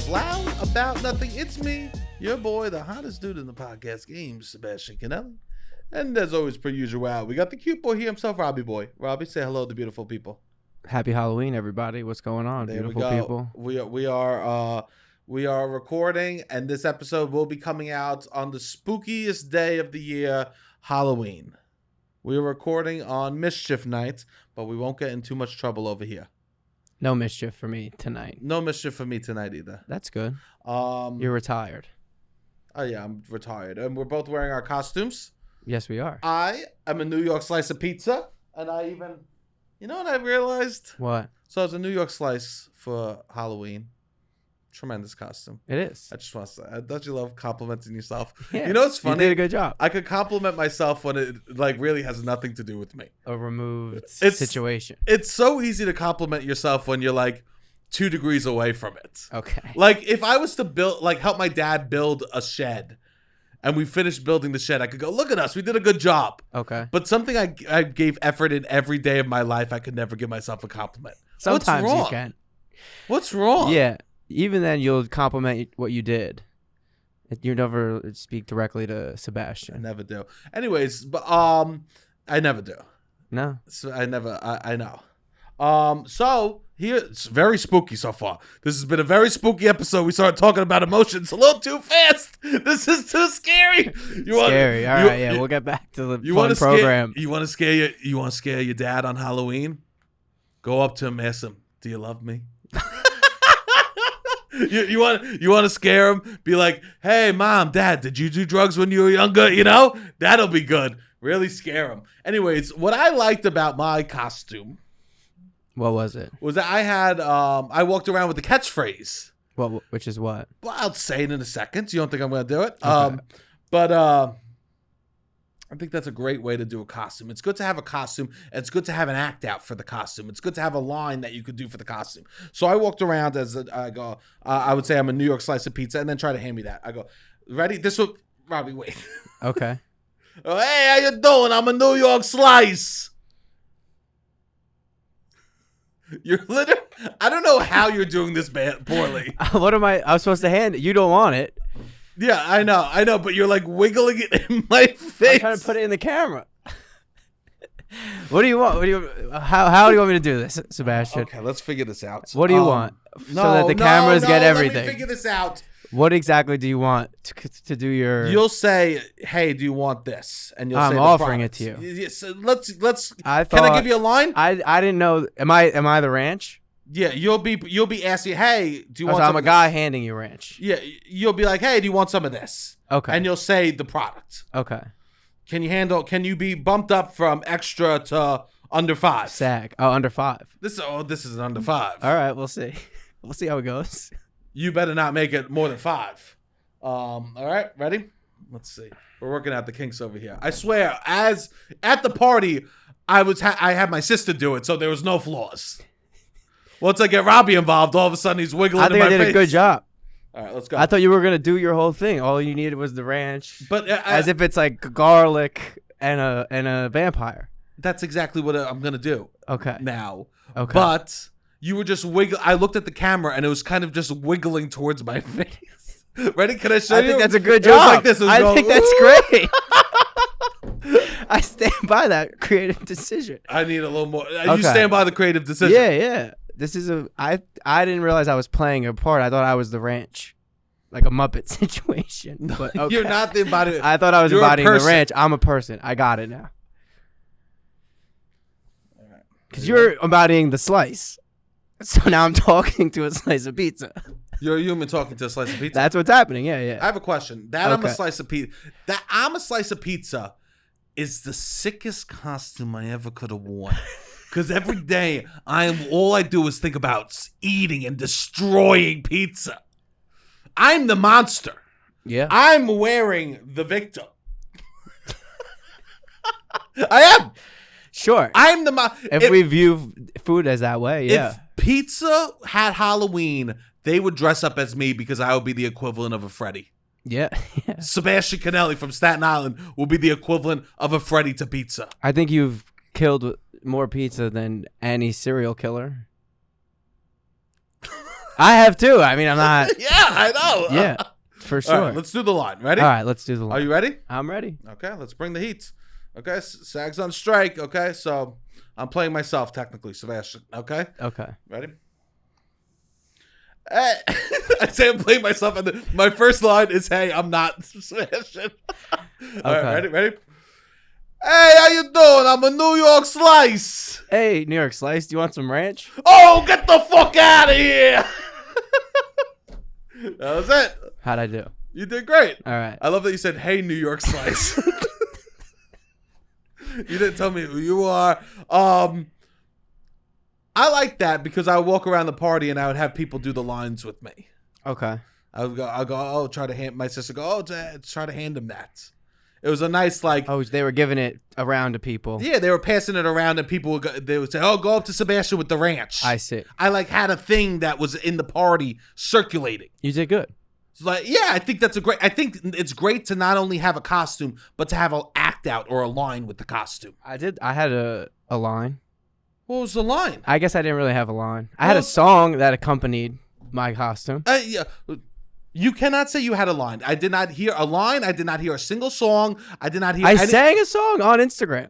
of Loud About Nothing. It's me, your boy, the hottest dude in the podcast game, Sebastian Conelli. And as always, per usual, we got the cute boy here himself, Robbie boy. Robbie, say hello to beautiful people. Happy Halloween, everybody. What's going on, There beautiful people? We are recording, and this episode will be coming out on the spookiest day of the year, Halloween. We are recording on Mischief Night, but we won't get in too much trouble over here. No mischief for me tonight. No mischief for me tonight either. That's good. You're retired. Oh yeah, I'm retired, and we're both wearing our costumes. Yes, we are. I am a New York slice of pizza, and I even, you know what I realized? What? So I was a New York slice for Halloween. Tremendous costume. It is. I just want to say, don't you love complimenting yourself? Yeah, you know what's funny? You did a good job. I could compliment myself when it really has nothing to do with me. A removed situation. It's so easy to compliment yourself when you're 2 degrees away from it. Okay. If I was to help my dad build a shed, and we finished building the shed, I could go, look at us, we did a good job. Okay. But something I gave effort in every day of my life, I could never give myself a compliment. Sometimes What's wrong? you can. What's wrong? Yeah. Even then, you'll compliment what you did. You never speak directly to Sebastian. I never do. Anyways, but I never do. No. So I know. So here it's very spooky so far. This has been a very spooky episode. We started talking about emotions a little too fast. This is too scary. Scary. All right, we'll get back to the fun program. You want to scare your dad on Halloween? Go up to him, ask him, "Do you love me?" You want to scare him? Be like, "Hey, mom, dad, did you do drugs when you were younger?" You know, that'll be good. Really scare him. Anyways, what I liked about my costume, what was it? Was that I walked around with the catchphrase. Well, which is what? Well, I'll say it in a second. You don't think I'm going to do it? Okay. But I think that's a great way to do a costume. It's good to have a costume. And it's good to have an act out for the costume. It's good to have a line that you could do for the costume. So I walked around I would say I'm a New York slice of pizza, and then try to hand me that. I go, ready? Robbie, wait. Okay. Oh, hey, how you doing? I'm a New York slice. You're literally, I don't know how you're doing this poorly. What am I supposed to hand it? You don't want it. Yeah, I know, but you're wiggling it in my face. I'm trying to put it in the camera. What do you want? How do you want me to do this, Sebastian? Okay, let's figure this out. What do you want? So that the cameras get everything. Let me figure this out. What exactly do you want to do your... You'll say, "Hey, do you want this?" And you'll say, I'm offering it to you. Yes, so let's. Can I give you a line? I didn't know. Am I the ranch? Yeah, you'll be asking, "Hey, do you want?" So I'm a guy handing you ranch. Yeah, you'll be like, "Hey, do you want some of this?" Okay. And you'll say the product. Okay. Can you be bumped up from extra to under 5? SAG. Oh, under 5. This is an under 5. All right, we'll see. We'll see how it goes. You better not make it more than 5. All right, ready? Let's see. We're working out the kinks over here. I swear, as at the party, I had my sister do it, so there was no flaws. Once I get Robbie involved, all of a sudden he's wiggling in my face. I think I did a good job. All right, let's go. I thought you were going to do your whole thing. All you needed was the ranch. But as if it's like garlic and a vampire. That's exactly what I'm going to do. Okay. Now. Okay. But you were just wiggling. I looked at the camera and it was kind of just wiggling towards my face. Ready? Can I show you? I think that's a good job. It was like this. I think that's great. I stand by that creative decision. I need a little more. Okay. You stand by the creative decision. Yeah. This is I didn't realize I was playing a part. I thought I was the ranch. Like a Muppet situation. But okay. You're not the embodiment. I thought I was embodying the ranch. I'm a person. I got it now. Because you're embodying the slice. So now I'm talking to a slice of pizza. You're a human talking to a slice of pizza. That's what's happening. Yeah. I have a question. I'm a slice of pizza. That I'm a slice of pizza is the sickest costume I ever could have worn. Because every day all I do is think about eating and destroying pizza. I'm the monster. Yeah. I'm wearing the victim. I am. Sure. I'm the If we view food as that way, yeah. If pizza had Halloween, they would dress up as me because I would be the equivalent of a Freddy. Yeah. Sebastian Conelli from Staten Island will be the equivalent of a Freddy to pizza. I think you've killed more pizza than any serial killer. I have too. I mean, I'm not. Yeah, I know. Yeah, for sure. All right, let's do the line. Ready? All right, let's do the line. Are you ready? I'm ready. Okay, let's bring the heat. Okay, Sag's on strike. Okay, so I'm playing myself technically, Sebastian. Okay. Okay. Ready? Hey. I say I'm playing myself, and my first line is, "Hey, I'm not Sebastian." All right, ready? Hey, how you doing? I'm a New York Slice. Hey, New York Slice, do you want some ranch? Oh, get the fuck out of here! That was it. How'd I do? You did great. All right. I love that you said, "Hey, New York Slice." You didn't tell me who you are. I like that because I would walk around the party and I would have people do the lines with me. Okay. I'll go, oh, try to hand, my sister go, oh, try to hand him that. It was a nice, like. Oh, they were giving it around to people. Yeah, they were passing it around and people would go, they would say, oh, go up to Sebastian with the ranch. I see. I like had a thing that was in the party circulating. You did good. It's like, yeah, I think I think it's great to not only have a costume, but to have an act out or a line with the costume. I had a line. What was the line? I guess I didn't really have a line. I had a song that accompanied my costume. Yeah. You cannot say you had a line. I did not hear a line. I did not hear a single song. I did not hear. I sang a song on Instagram.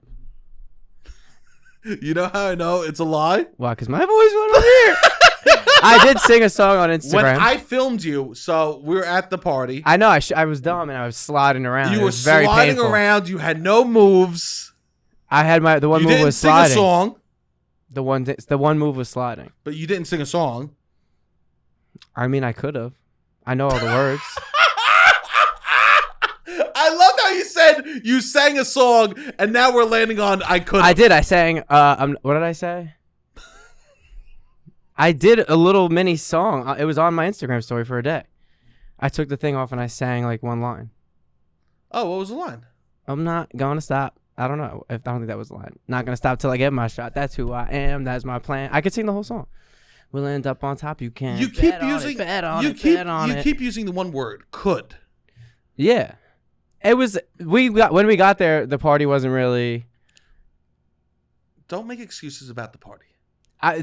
You know how I know it's a lie? Why? Because my voice went over here. I did sing a song on Instagram. When I filmed you, so we were at the party. I know. I was dumb and I was sliding around. You it were was very sliding painful. around. You had no moves. I had the one You move didn't was sing sliding. a song, The one move was sliding. but you didn't sing a song. I mean, I could have. I know all the words. I love how you said you sang a song, and now we're landing on I could. I did. I sang. What did I say? I did a little mini song. It was on my Instagram story for a day. I took the thing off and I sang like one line. Oh, what was the line? I'm not gonna stop. I don't know. I don't think that was the line. Not gonna stop till I get my shot. That's who I am. That's my plan. I could sing the whole song. We'll end up on top. You can. You keep using. You keep using the one word. Could. Yeah, it was. When we got there. The party wasn't really. Don't make excuses about the party.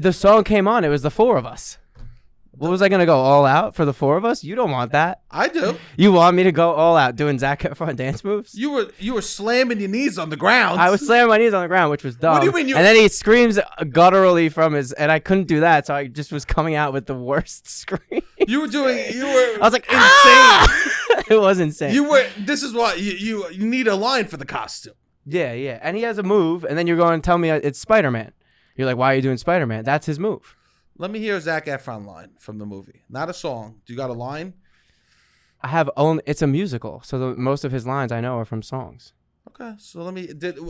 The song came on. It was the four of us. What was I gonna go all out for the four of us? You don't want that. I do. You want me to go all out doing Zac Efron dance moves? You were slamming your knees on the ground. I was slamming my knees on the ground, which was dumb. What do you mean? And then he screams gutturally from his, and I couldn't do that, so I just was coming out with the worst scream. You were doing. I was like, insane. Ah! It was insane. You were. This is why you need a line for the costume. Yeah. And he has a move, and then you're going to tell me it's Spider-Man. You're like, why are you doing Spider-Man? That's his move. Let me hear a Zac Efron line from the movie. Not a song. Do you got a line? I have it's a musical, so most of his lines I know are from songs. Okay, so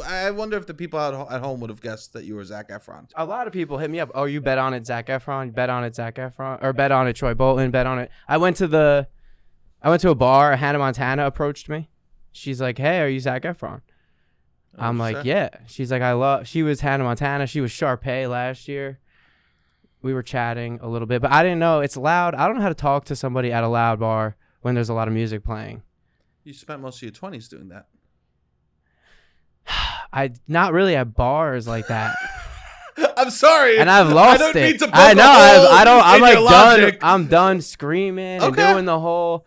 I wonder if the people at home would have guessed that you were Zac Efron. A lot of people hit me up. Oh, you bet on it, Zac Efron. Bet on it, Zac Efron. Or bet on it, Troy Bolton. Bet on it. I went to a bar. Hannah Montana approached me. She's like, "Hey, are you Zac Efron?" I'm like, "Yeah." She's like, She was Hannah Montana. She was Sharpay last year. We were chatting a little bit, but I didn't know it's loud. I don't know how to talk to somebody at a loud bar when there's a lot of music playing. You spent most of your 20s doing that. Not really at bars like that. I'm sorry. And I've lost I don't it. Need to poke I know. I don't. I'm like logic. done. I'm done screaming and doing the whole.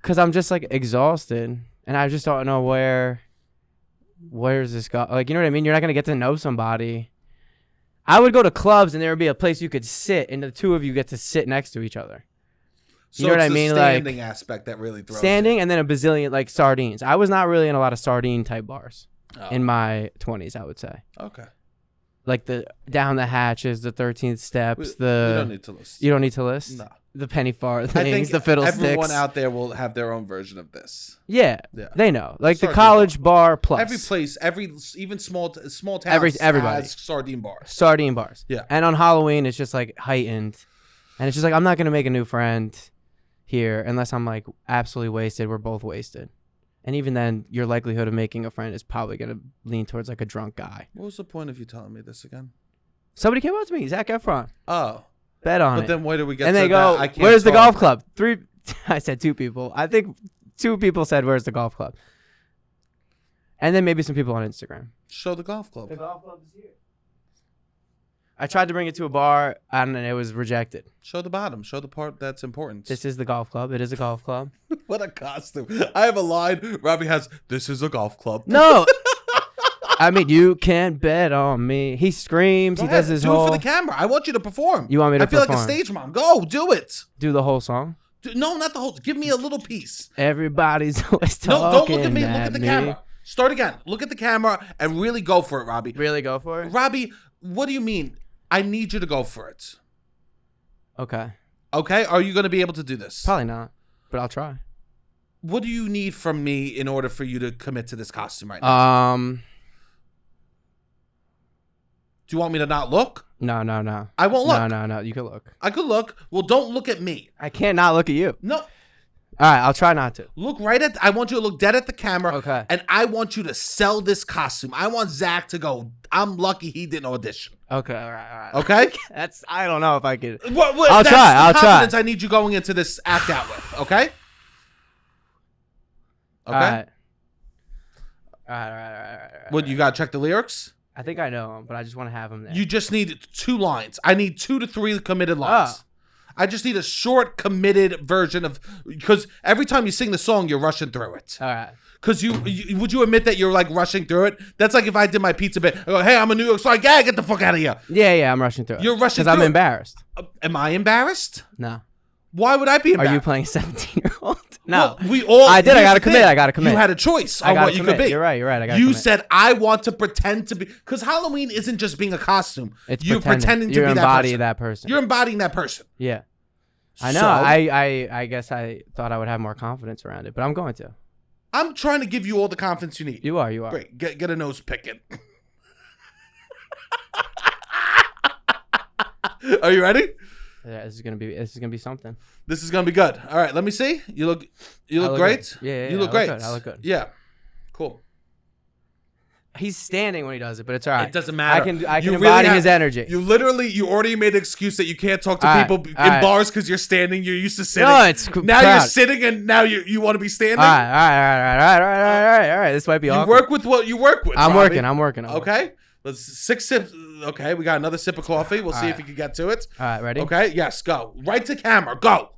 Cause I'm just like exhausted, and I just don't know where's this go. Like, you know what I mean? You're not gonna get to know somebody. I would go to clubs and there would be a place you could sit, and the two of you get to sit next to each other. You know what I mean? Like standing aspect that really throws standing, and then a bazillion like sardines. I was not really in a lot of sardine type bars in my 20s. I would say. Okay. Like the down the hatches, the 13th steps. You don't need to list. You don't need to list. No. The penny farthings, I think the fiddlesticks. Everyone out there will have their own version of this. Yeah. They know. Like sardine the college bar plus. Every place, even small towns everybody has sardine bars. Sardine bars. Yeah. And on Halloween, it's just like heightened. And it's just like, I'm not going to make a new friend here unless I'm like absolutely wasted. We're both wasted. And even then, your likelihood of making a friend is probably going to lean towards like a drunk guy. What was the point of you telling me this again? Somebody came up to me, Zac Efron. Oh. Bet on it. But then where do we get and to they go, that? where's the golf club? I said two people. I think two people said, where's the golf club? And then maybe some people on Instagram. Show the golf club. The golf club is here. I tried to bring it to a bar and it was rejected. Show the bottom. Show the part that's important. This is the golf club. It is a golf club. What a costume. I have a line. Robbie has, this is a golf club. No. I mean, you can bet on me. He screams. Go He ahead. does his do whole. it for the camera. I want you to perform. You want me to I feel perform? like a stage mom. Go, do it. Do the whole song. No, not the whole. Give me a little piece. Everybody's always talking. No, don't look at me. Look at the camera. Start again. Look at the camera and really go for it, Robbie. Really go for it? Robbie, what do you mean? I need you to go for it. Okay. Okay? Are you going to be able to do this? Probably not, but I'll try. What do you need from me in order for you to commit to this costume right now? Do you want me to not look? No. I won't look. No. You can look. I could look. Well, don't look at me. I can't not look at you. No. All right, I'll try not to. Look right at. I want you to look dead at the camera. Okay. And I want you to sell this costume. I want Zach to go, I'm lucky he didn't audition. Okay, all right. Okay? I don't know if I could. I'll try. I'll try. Confidence I need you going into this act out with. Okay? Okay. All right. What, you got to check the lyrics? I think I know him, but I just want to have him there. You just need 2 lines. I need 2 to 3 committed lines. I just need a short committed version of, because every time you sing the song, you're rushing through it. All right. Because would you admit that you're like rushing through it? That's like if I did my pizza bit. I go, hey, I'm a New York star. Yeah, get the fuck out of here. Yeah, I'm rushing through it. You're rushing through it. Because I'm it. embarrassed. Am I embarrassed? No. Why would I be embarrassed? Are you playing a 17-year-old? No. Well, we all. I did. I got to commit. You had a choice on what you could be. You're right. I got to You said, I want to pretend to be. Because Halloween isn't just being a costume. You're pretending to be that person. You're embodying that person. Yeah. I know. I guess I thought I would have more confidence around it, but I'm going to. I'm trying to give you all the confidence you need. You are. Great. Get a nose picking. Are you ready? Yeah, this is gonna be something. This is gonna be good. All right, let me see. You look great. Good. Yeah. You look great. I look good. Yeah. Cool. He's standing when he does it, but it's all right. It doesn't matter. I can embody his energy. You already made an excuse that you can't talk to people in bars because you're standing. You're used to sitting. No, it's now you're sitting, and now you want to be standing. All right. This might be awkward. You work with what you work with. I'm Robbie. working. Okay. Let's 6 sips. Okay, we got another sip of coffee. We'll see if you can get to it. All right, ready? Okay. Yes. Go right to camera. Go. All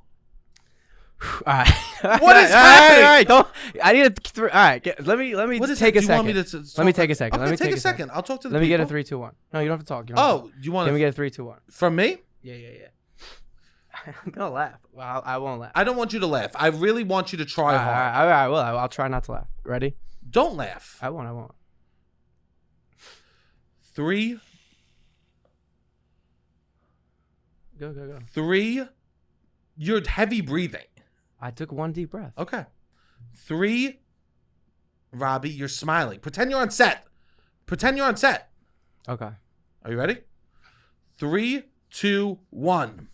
right. What is happening? All right. I need a. All right. Let me take a second. Let me take a second. Okay, let me take a second. I'll talk to the Let me people. get a 3, 2, 1. No, you don't have to talk. You you want? Let me get a 3, 2, 1. From me? Yeah. I'm gonna laugh. Well, I won't laugh. I don't want you to laugh. I really want you to try hard. All right. Well, I'll try not to laugh. Ready? Don't laugh. I won't. 3. Go. 3. You're heavy breathing. I took 1 deep breath. Okay. 3. Robbie, you're smiling. Pretend you're on set. Okay. Are you ready? 3, 2, 1.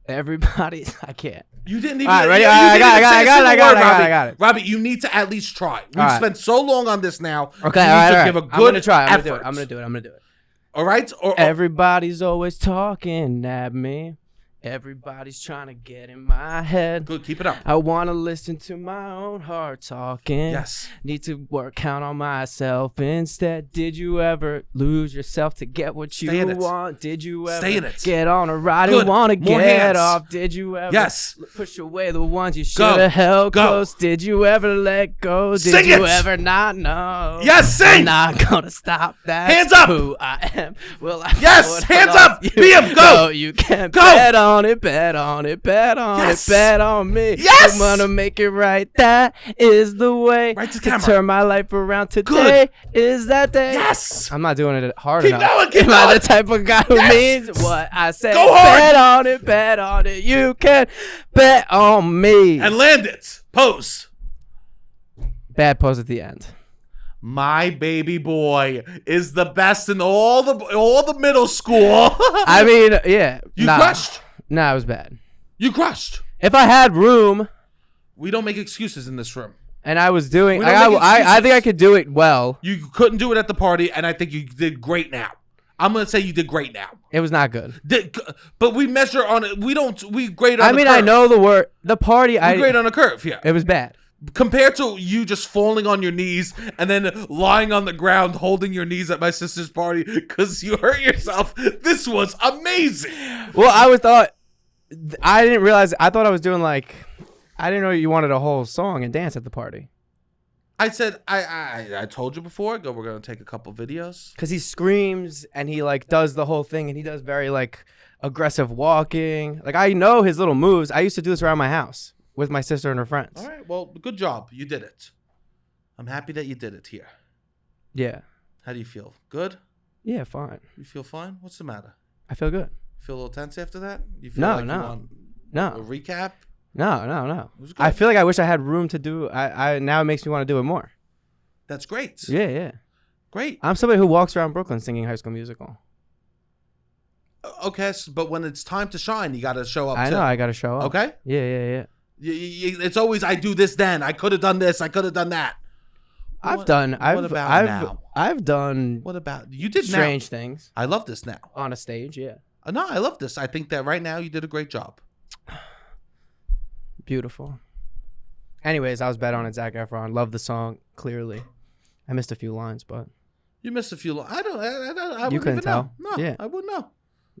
Everybody, I can't. You didn't even. All right, ready? I got it. Robbie, you need to at least try. We've spent so long on this now. Okay, you all need right. to give a good I'm gonna try. effort. I'm gonna do it. All right. Everybody's always talking at me. Everybody's trying to get in my head. Good, keep it up. I want to listen to my own heart talking. Yes. Need to count on myself instead. Did you ever lose yourself to get what you want? Did you ever get on a ride and want to get off? Did you ever push away the ones you should have held close? Did you ever let go? Did you ever not know? Yes, sing! I'm not going to stop that. Hands up! Who I am. Will I hands up! Be him, go! You can't bet on it, bet on it, bet on it, bet on me. Yes! I'm gonna make it right. That is the way to turn my life around. Today is that day. Yes! I'm not doing it hard enough. Keep Am I the type of guy who means what I say? Go hard! Bet on it. You can bet on me. And land it. Pose. Bad pose at the end. My baby boy is the best in all the middle school. I mean, yeah. You crushed. Nah, it was bad. You crushed. If I had room. We don't make excuses in this room. And I was doing. I think I could do it well. You couldn't do it at the party, and I think you did great now. I'm gonna say you did great now. It was not good. But we measure on it. We grade on. I mean, I know the word. The party. We grade on a curve. Yeah. It was bad. Compared to you just falling on your knees and then lying on the ground holding your knees at my sister's party because you hurt yourself, this was amazing. Well, I didn't realize. I thought I was doing like, I didn't know you wanted a whole song and dance at the party. I said, I told you before, we're going to take a couple videos. Because he screams and he like does the whole thing and he does very like aggressive walking. Like I know his little moves. I used to do this around my house with my sister and her friends. All right. Well, good job. You did it. I'm happy that you did it here. Yeah. How do you feel? Good? Yeah, fine. You feel fine? What's the matter? I feel good. Feel a little tense after that? You feel No, like no. you want No. a recap? No. It was good. I feel like I wish I had room to do. I now it makes me want to do it more. That's great. Yeah. Great. I'm somebody who walks around Brooklyn singing High School Musical. Okay, but when it's time to shine, you got to show up. I know. I got to show up. Okay? Yeah. It's always, I do this then. I could have done this. I could have done that. I've done now? What about you did strange now. things I love this now. on a stage. Yeah. No, I love this. I think that right now you did a great job. Beautiful. Anyways, I was bet on it. Zac Efron. Love the song. Clearly, I missed a few lines, but You missed a few. I You wouldn't couldn't even tell? know. No, Yeah. I wouldn't know.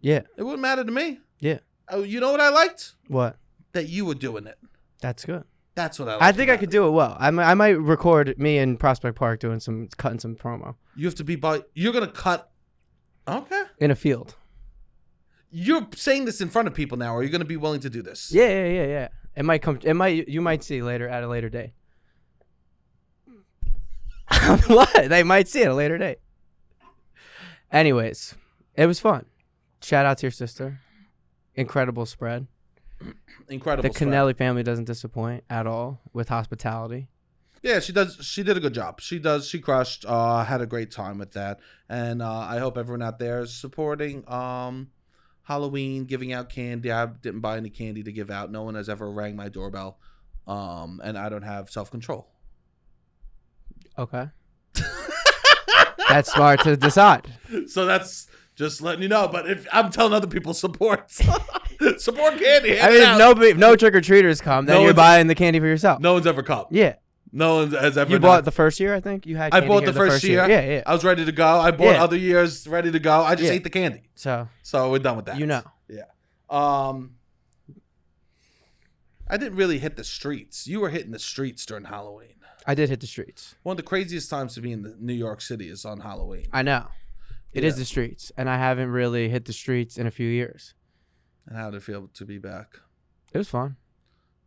yeah, It wouldn't matter to me. yeah. Oh, you know what I liked? What? That you were doing it. That's good. That's what I liked. I think I about could it. do it well. I might record me in Prospect Park cutting some promo You have to be you're going to cut. Okay. in a field. You're saying this in front of people now. Are you going to be willing to do this? Yeah. It might come. You might see later at a later date. What? They might see it at a later date. Anyways, it was fun. Shout out to your sister. Incredible spread. Incredible. The Conelli family doesn't disappoint at all with hospitality. Yeah, she does. She did a good job. She crushed. Had a great time with that. And I hope everyone out there is supporting Halloween, giving out candy. I didn't buy any candy to give out. No one has ever rang my doorbell. And I don't have self-control. Okay. That's smart to decide. So that's just letting you know. But if I'm telling other people support candy. I mean, if no trick-or-treaters come, then you're buying the candy for yourself. No one's ever come. Yeah. No one has ever. You bought the first year, I think? You had I candy bought here the first year. Yeah. I was ready to go. I bought other years ready to go. I just Yeah. ate the candy. So we're done with that. you know. Yeah. I didn't really hit the streets. You were hitting the streets during Halloween. I did hit the streets. One of the craziest times to be in New York City is on Halloween. I know. It is the streets. And I haven't really hit the streets in a few years. And how did it feel to be back? It was fun.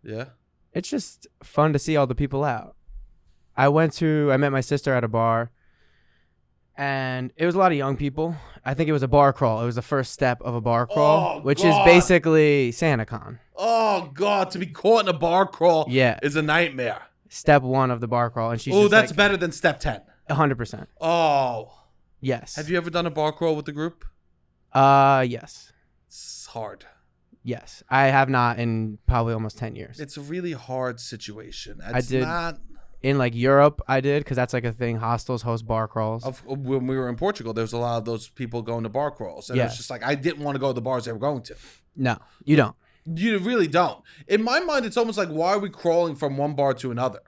Yeah? It's just fun to see all the people out. I met my sister at a bar, and it was a lot of young people. I think it was a bar crawl. It was the first step of a bar crawl, which is basically SantaCon. Oh, God. To be caught in a bar crawl is a nightmare. Step 1 of the bar crawl. And she's that's better than step 10. 100%. Oh. Yes. Have you ever done a bar crawl with the group? Yes. It's hard. Yes. I have not in probably almost 10 years. It's a really hard situation. I did. In like Europe, I did, because that's like a thing. Hostels host bar crawls. When we were in Portugal, there was a lot of those people going to bar crawls. And it's just like, I didn't want to go to the bars they were going to. No, you don't. You really don't. In my mind, it's almost like, why are we crawling from one bar to another?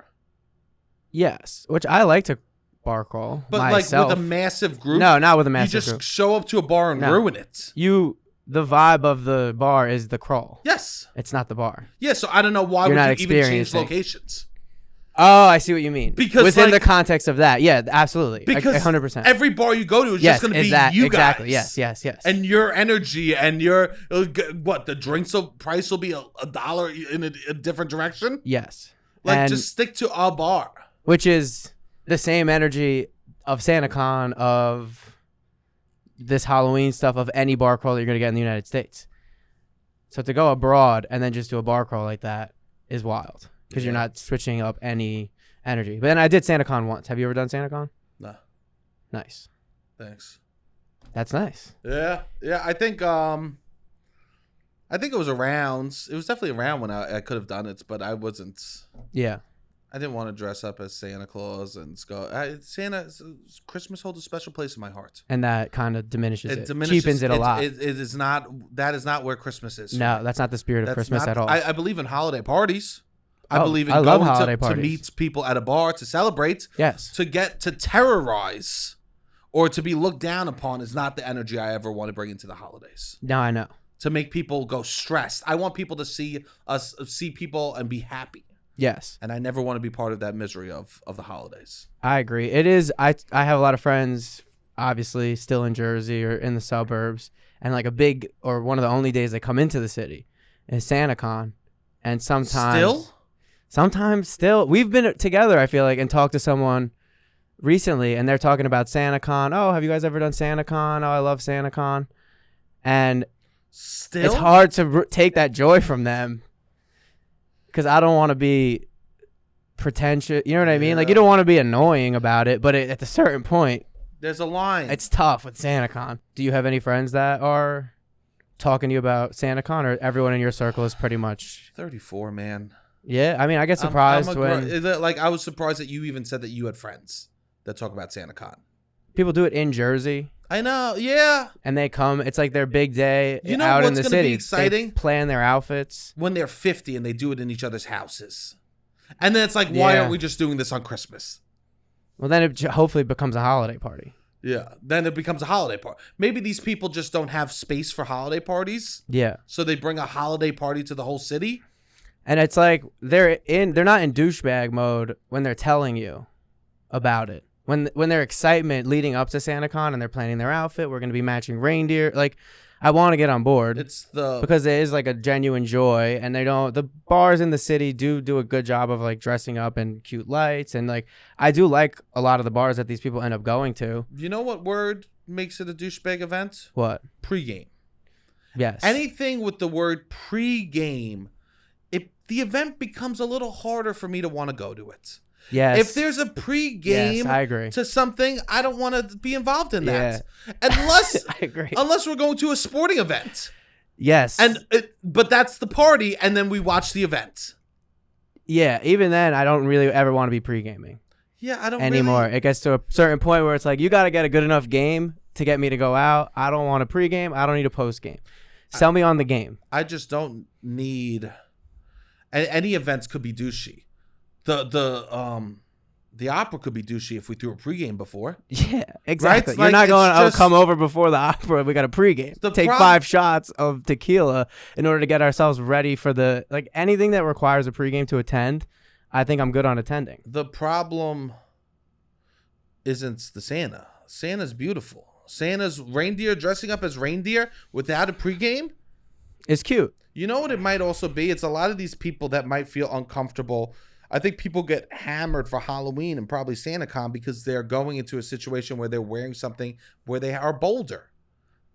Yes, which I like to bar crawl but myself. Like with a massive group? No, not with a massive group. You group. just show up to a bar and ruin it. The vibe of the bar is the crawl. Yes. It's not the bar. Yeah, so I don't know why would you even change locations. Oh, I see what you mean. Because within the context of that, yeah, absolutely. Because 100%. Every bar you go to is just going to be you exactly. guys. Yes. And your energy and the drinks price will be $1 in a different direction? Yes. Just stick to a bar. Which is the same energy of SantaCon, of this Halloween stuff, of any bar crawl that you're going to get in the United States. So to go abroad and then just do a bar crawl like that is wild. Because you're not switching up any energy. But then I did SantaCon once. Have you ever done SantaCon? No. Nice. Thanks. That's nice. Yeah. I think it was around. It was definitely around when I could have done it, but I wasn't. Yeah. I didn't want to dress up as Santa Claus and go. Christmas holds a special place in my heart. And that kind of diminishes it. Cheapens it a lot. It is not. That is not where Christmas is. No, that's not the spirit of Christmas at all. I believe in holiday parties. I believe in I love going holiday to parties. meet people at a bar to celebrate. Yes. To get to terrorize or to be looked down upon is not the energy I ever want to bring into the holidays. No, I know. To make people go stressed. I want people to see people and be happy. Yes. And I never want to be part of that misery of the holidays. I agree. It is. I have a lot of friends, obviously, still in Jersey or in the suburbs, and like one of the only days they come into the city is SantaCon, and sometimes still, we've been together, I feel like, and talked to someone recently, and they're talking about SantaCon. Oh, have you guys ever done SantaCon? Oh, I love SantaCon, and still, it's hard to take that joy from them. Because I don't want to be pretentious. You know what I mean? Like, you don't want to be annoying about it. But at a certain point, there's a line. It's tough with SantaCon. Do you have any friends that are talking to you about SantaCon? Or everyone in your circle is pretty much... 34, man. Yeah? I mean, I get surprised I was surprised that you even said that you had friends that talk about SantaCon. People do it in Jersey. I know, yeah. And they come. It's like their big day you know out in what's the gonna city. Be exciting? They plan their outfits. When they're 50 and they do it in each other's houses. And then it's like, why aren't we just doing this on Christmas? Well, then it hopefully becomes a holiday party. Yeah, then it becomes a holiday party. Maybe these people just don't have space for holiday parties. Yeah. So they bring a holiday party to the whole city. And it's like they're not in douchebag mode when they're telling you about it. When their excitement leading up to SantaCon and they're planning their outfit, we're going to be matching reindeer. Like, I want to get on board. Because it is like a genuine joy, and the bars in the city do a good job of like dressing up in cute lights, and like I do like a lot of the bars that these people end up going to. You know what word makes it a douchebag event? What? Pre-game. Yes. Anything with the word pre-game, the event becomes a little harder for me to want to go to it. Yes. If there's a pre-game I agree. to something, I don't want to be involved in that. Yeah. Unless I agree. Unless we're going to a sporting event. Yes. But that's the party, and then we watch the event. Yeah, even then, I don't really ever want to be pre-gaming. Yeah, I don't anymore. Really... It gets to a certain point where it's like, you got to get a good enough game to get me to go out. I don't want a pre-game. I don't need a post-game. Sell me on the game. I just don't need... Any events could be douchey. The opera could be douchey if we threw a pregame before. Yeah, exactly. Right? You're not going, come over before the opera. We got a pregame. Take 5 shots of tequila in order to get ourselves ready for anything that requires a pregame to attend. I think I'm good on attending. The problem isn't the Santa. Santa's beautiful. Santa's reindeer dressing up as reindeer without a pregame is cute. You know what it might also be? It's a lot of these people that might feel uncomfortable. I think people get hammered for Halloween and probably SantaCon because they're going into a situation where they're wearing something where they are bolder.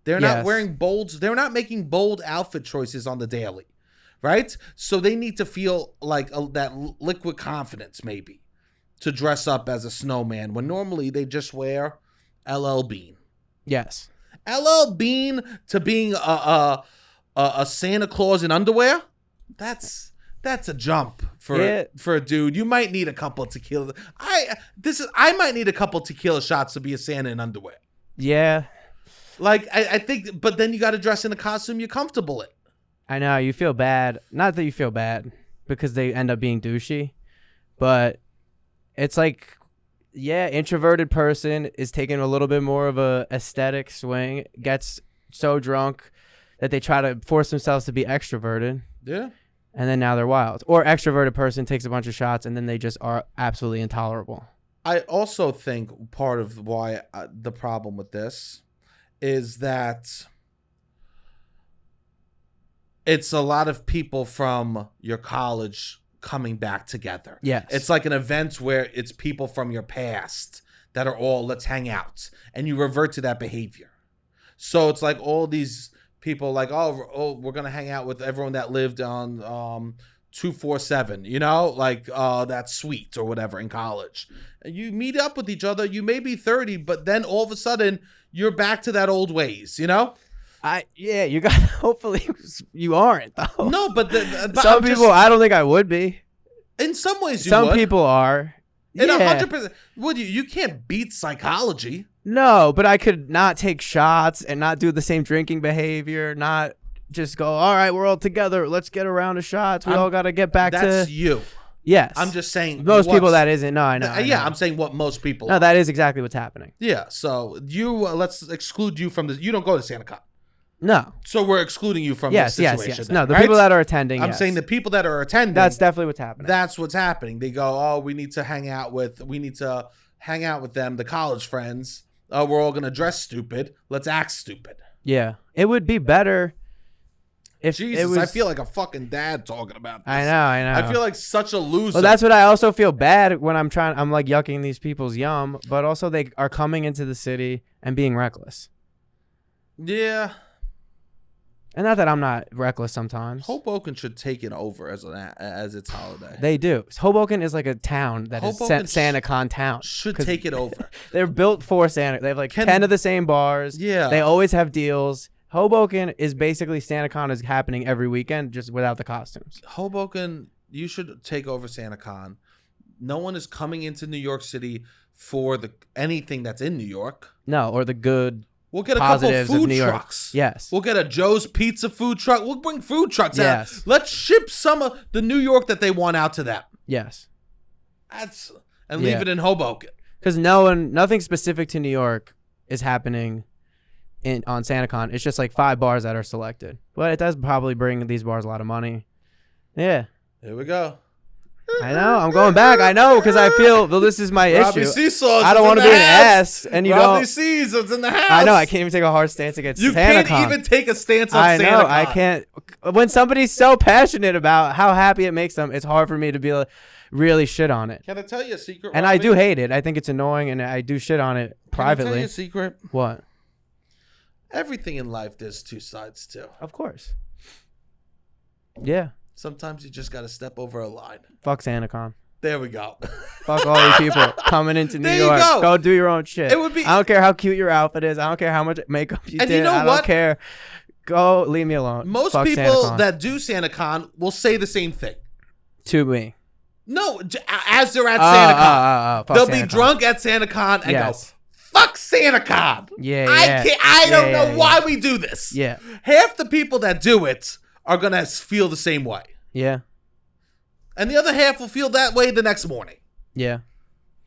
They're not wearing bolds. They're not making bold outfit choices on the daily, right? So they need to feel like that liquid confidence maybe to dress up as a snowman when normally they just wear LL Bean. Yes. LL Bean to being a Santa Claus in underwear, that's a jump for a dude. You might need a couple of tequila. I might need a couple of tequila shots to be a Santa in underwear. Yeah. Like I think, but then you got to dress in a costume you're comfortable in. I know you feel bad. Not that you feel bad because they end up being douchey, but it's like, yeah, introverted person is taking a little bit more of a aesthetic swing, gets so drunk that they try to force themselves to be extroverted. Yeah. And then now they're wild. Or extroverted person takes a bunch of shots and then they just are absolutely intolerable. I also think part of why the problem with this is that it's a lot of people from your college coming back together. Yes. It's like an event where it's people from your past that are all, let's hang out. And you revert to that behavior. So it's like all these people like, oh, we're going to hang out with everyone that lived on 247, you know, like that suite or whatever in college. And you meet up with each other. You may be 30, but then all of a sudden you're back to that old ways, you know? You got, hopefully you aren't though. No, but some people, I don't think I would be. In some ways you would. Some would. people are. In 100%. Would you? You can't beat psychology. No, but I could not take shots and not do the same drinking behavior, not just go, all right, we're all together. Let's get a round of shots. We all got to get back to... That's you. Yes. I'm just saying most people that isn't. No, I know. I know. I'm saying what most people. No, that is exactly what's happening. Yeah. So let's exclude you from this. You don't go to SantaCon. No. So we're excluding you from this situation. Yes. Then, No, the right? people that are attending. I'm saying the people that are attending. That's definitely what's happening. That's what's happening. They go, oh, we need to hang out with them, the college friends. We're all gonna dress stupid. Let's act stupid. Yeah, it would be better if Jesus, it was. I feel like a fucking dad talking about this. I know. I feel like such a loser. Well, that's what I also feel bad when I'm like yucking these people's yum, but also they are coming into the city and being reckless. Yeah. And not that I'm not reckless sometimes. Hoboken should take it over as its holiday. They do. Hoboken is like a town that is SantaCon town. Should take it over. They're built for Santa. They have like 10 of the same bars. Yeah. They always have deals. Hoboken is basically SantaCon is happening every weekend, just without the costumes. Hoboken, you should take over SantaCon. No one is coming into New York City for anything that's in New York. No, or the good. We'll get a couple food trucks. Yes. We'll get a Joe's Pizza food truck. We'll bring food trucks out. Yes. Let's ship some of the New York that they want out to them. Yes. Leave it in Hoboken. Because nothing specific to New York is happening on SantaCon. It's just like 5 bars that are selected. But it does probably bring these bars a lot of money. Yeah. Here we go. I know. I'm going back. I know because I feel this is my Robbie issue. Seesaw's I don't want to be an ass, and you Robbie Seesaw's in the house. I know. I can't even take a hard stance against SantaCon. You can't even take a stance on SantaCon. I know. I can't. When somebody's so passionate about how happy it makes them, it's hard for me to be really shit on it. Can I tell you a secret? And Robbie? I do hate it. I think it's annoying, and I do shit on it privately. Can I tell you a secret? What? Everything in life, there's 2 sides to. Of course. Yeah. Sometimes you just got to step over a line. Fuck SantaCon. There we go. Fuck all you people coming into New there York. You go do your own shit. It would be. I don't care how cute your outfit is. I don't care how much makeup you did. You know I don't care. Go leave me alone. Most Fuck people SantaCon. that do SantaCon will say the same thing. To me. No, as they're at SantaCon. They'll SantaCon. be drunk at SantaCon and go, fuck SantaCon. Yeah. I don't know why we do this. Yeah. Half the people that do it are going to feel the same way. Yeah. And the other half will feel that way the next morning. Yeah.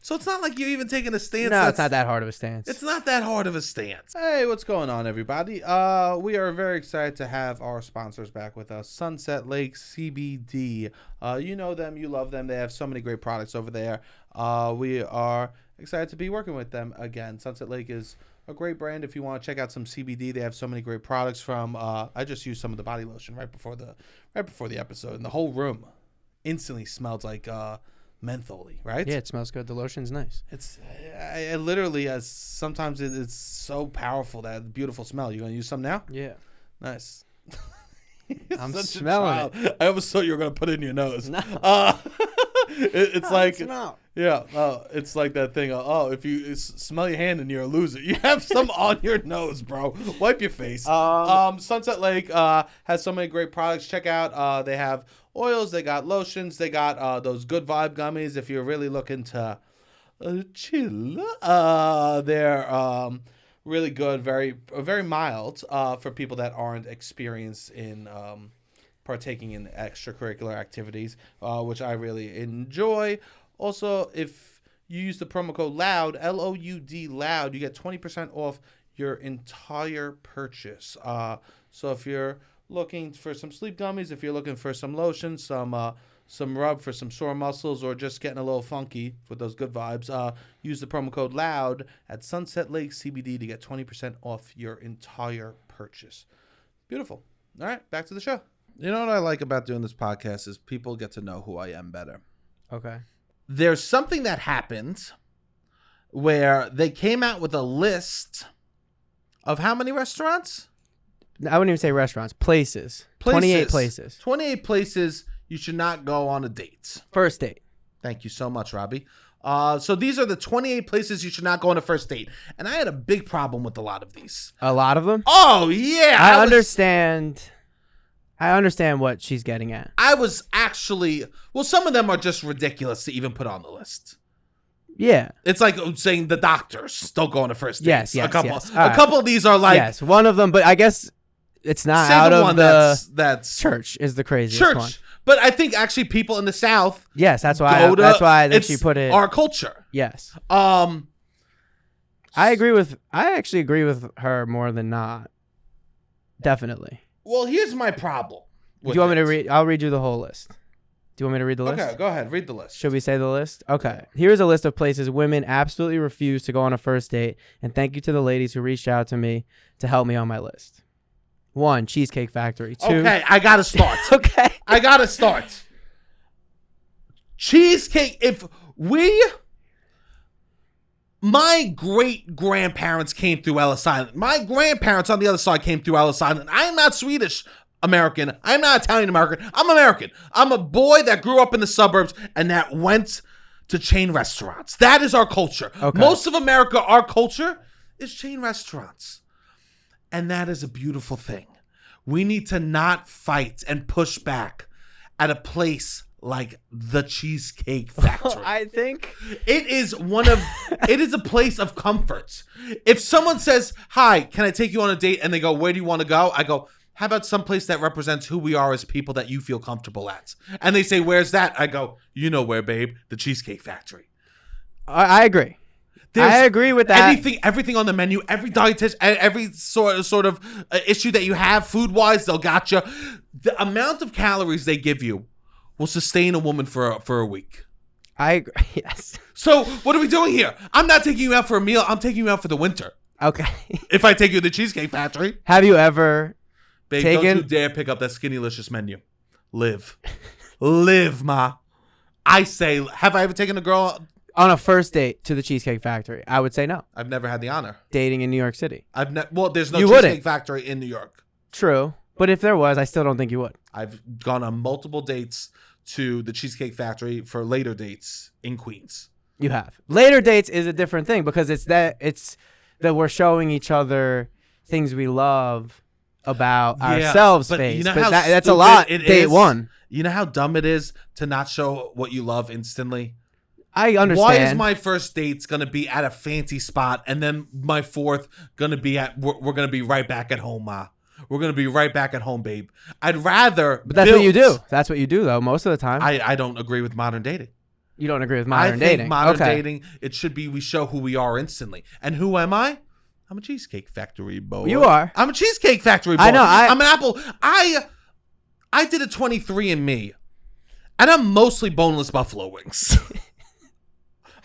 So it's not like you're even taking a stance. No, it's not that hard of a stance. It's not that hard of a stance. Hey, what's going on, everybody? We are very excited to have our sponsors back with us, Sunset Lake CBD. You know them, you love them. They have so many great products over there. We are excited to be working with them again. Sunset Lake is a great brand. If you want to check out some CBD, they have so many great products from. I just used some of the body lotion right before the episode, and the whole room instantly smelled like mentholy, right? Yeah, it smells good. The lotion's nice. It's I literally sometimes it's so powerful, that beautiful smell. You gonna use some now? Yeah. Nice. I'm smelling it. I almost thought you were gonna put it in your nose. No. It's like it's like that thing. If you smell your hand and you're a loser, you have some on your nose, bro. Wipe your face. Sunset Lake has so many great products. Check out. They have oils. They got lotions. They got those good vibe gummies. If you're really looking to chill, they're really good. Very mild for people that aren't experienced in partaking in extracurricular activities, which I really enjoy. Also, if you use the promo code LOUD, LOUD, LOUD, you get 20% off your entire purchase. So if you're looking for some sleep gummies, if you're looking for some lotion, some rub for some sore muscles, or just getting a little funky with those good vibes, use the promo code LOUD at Sunset Lake CBD to get 20% off your entire purchase. Beautiful. All right, back to the show. You know what I like about doing this podcast is people get to know who I am better. Okay. There's something that happened where they came out with a list of how many restaurants? I wouldn't even say restaurants. Places. 28 places. 28 places you should not go on a date. First date. Thank you so much, Robbie. So these are the 28 places you should not go on a first date. And I had a big problem with a lot of these. A lot of them? Oh, yeah. I understand what she's getting at. I was actually... Well, some of them are just ridiculous to even put on the list. Yeah. It's like saying the doctors don't go on a first date. Yes. A couple of these are like... Yes, one of them, but I guess it's not out of the... That's church is the craziest one. But I think actually people in the South. Yes, that's why. That's why I think she put it. Our culture. Yes. I actually agree with her more than not. Definitely. Well, here's my problem. Do you want me to read? I'll read you the whole list. Do you want me to read the list? Okay, go ahead. Read the list. Should we say the list? Okay. Here's a list of places women absolutely refuse to go on a first date. And thank you to the ladies who reached out to me to help me on my list. 1, Cheesecake Factory. 2. Okay, I got to start. Okay. I got to start. Cheesecake. My great-grandparents came through Ellis Island. My grandparents on the other side came through Ellis Island. I'm not Swedish American. I'm not Italian American. I'm American. I'm a boy that grew up in the suburbs and that went to chain restaurants. That is our culture. Okay. Most of America, our culture is chain restaurants. And that is a beautiful thing. We need to not fight and push back at a place like the Cheesecake Factory. I think it is a place of comfort. If someone says, "Hi, can I take you on a date?" and they go, "Where do you want to go?" I go, "How about someplace that represents who we are as people that you feel comfortable at?" And they say, "Where's that?" I go, "You know where, babe, the Cheesecake Factory." I agree. I agree with that. Everything on the menu, every dietitian, every sort of issue that you have food-wise, they'll got you. The amount of calories they give you will sustain a woman for a week. I agree. Yes. So what are we doing here? I'm not taking you out for a meal. I'm taking you out for the winter. Okay. If I take you to the Cheesecake Factory. Have you ever Babe, don't you dare pick up that Skinnylicious menu. Live, ma. I say, have I ever taken a girl on a first date to the Cheesecake Factory? I would say no. I've never had the honor. Dating in New York City. Well, there's no Cheesecake Factory in New York. True. But if there was, I still don't think you would. I've gone on multiple dates to the Cheesecake Factory for later dates in Queens. You have. Later dates is a different thing because it's that we're showing each other things we love about ourselves. But face. You know but how that's a lot. Date one. You know how dumb it is to not show what you love instantly? I understand. Why is my first date's going to be at a fancy spot and then my fourth going to be we're going to be right back at home, ma? We're going to be right back at home, babe. I'd rather. But that's what you do. That's what you do, though, most of the time. I don't agree with modern dating. You don't agree with modern dating? I think modern dating, it should be we show who we are instantly. And who am I? I'm a Cheesecake Factory boy. You are. I'm a Cheesecake Factory boy. I know. I'm an apple. I did a 23andMe, and I'm mostly boneless buffalo wings.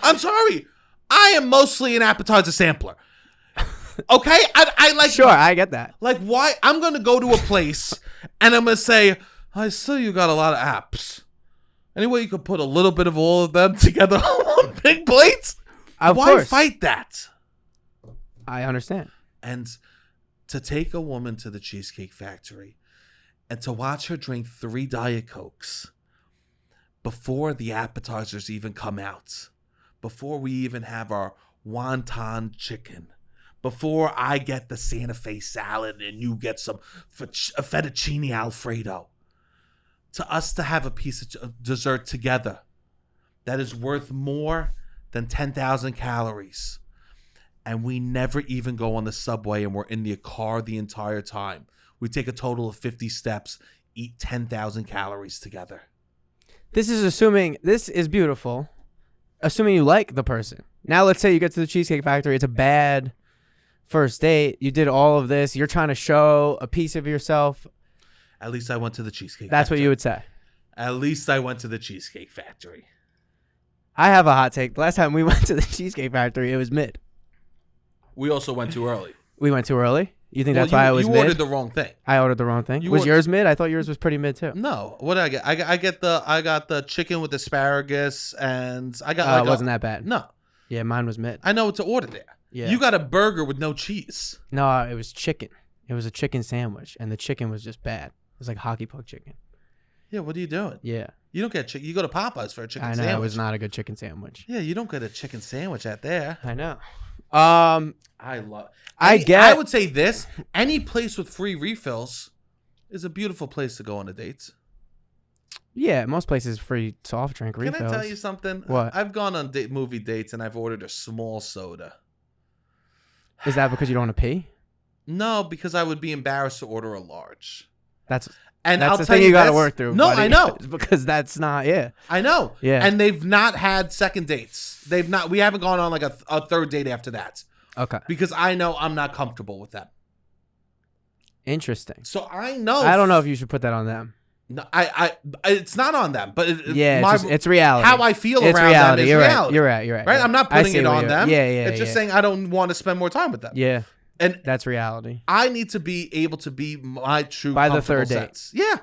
I'm sorry. I am mostly an appetizer sampler. Okay? I like. Sure, I get that. Like, why? I'm going to go to a place, and I'm going to say, I see you got a lot of apps. Any way you could put a little bit of all of them together on one big plate? Of Why course. fight that? I understand. And to take a woman to the Cheesecake Factory and to watch her drink 3 Diet Cokes before the appetizers even come out, before we even have our wonton chicken, before I get the Santa Fe salad and you get some fettuccine Alfredo, to us to have a piece of dessert together that is worth more than 10,000 calories. And we never even go on the subway and we're in the car the entire time. We take a total of 50 steps, eat 10,000 calories together. This is beautiful, assuming you like the person. Now let's say you get to the Cheesecake Factory. It's a bad first date. You did all of this. You're trying to show a piece of yourself. At least I went to the Cheesecake Factory. That's what you would say. At least I went to the Cheesecake Factory. I have a hot take. The last time we went to the Cheesecake Factory, it was mid. We also went too early. We went too early? You think that's why I was mid? You ordered the wrong thing. I ordered the wrong thing. Was yours mid? I thought yours was pretty mid too. No. What did I get? I got the chicken with asparagus and I got it wasn't that bad. No. Yeah, mine was mid. I know what to order there. Yeah. You got a burger with no cheese. No, it was chicken. It was a chicken sandwich and the chicken was just bad. It was like hockey puck chicken. Yeah, what are you doing? Yeah. You don't get chicken. You go to Popeyes for a chicken sandwich. I know, it was not a good chicken sandwich. Yeah, you don't get a chicken sandwich at there. I know. I would say this. Any place with free refills is a beautiful place to go on a date. Yeah, most places free soft drink refills. Can I tell you something? What? I've gone on movie dates and I've ordered a small soda. Is that because you don't want to pee? No, because I would be embarrassed to order a large. And that's I'll the tell thing you got to this- work through. No, buddy, I know. because that's not. Yeah. I know. Yeah. And they've not had second dates. We haven't gone on like a third date after that. Okay. Because I know I'm not comfortable with that. Interesting. So I know. I don't know if you should put that on them. No, it's not on them, but it's reality. How I feel It's around reality. them is You're reality. Right. You're right. Right? I'm not putting it on them. Yeah. It's just saying I don't want to spend more time with them. Yeah. And that's reality. I need to be able to be my true by the comfortable third date. sense. Yeah,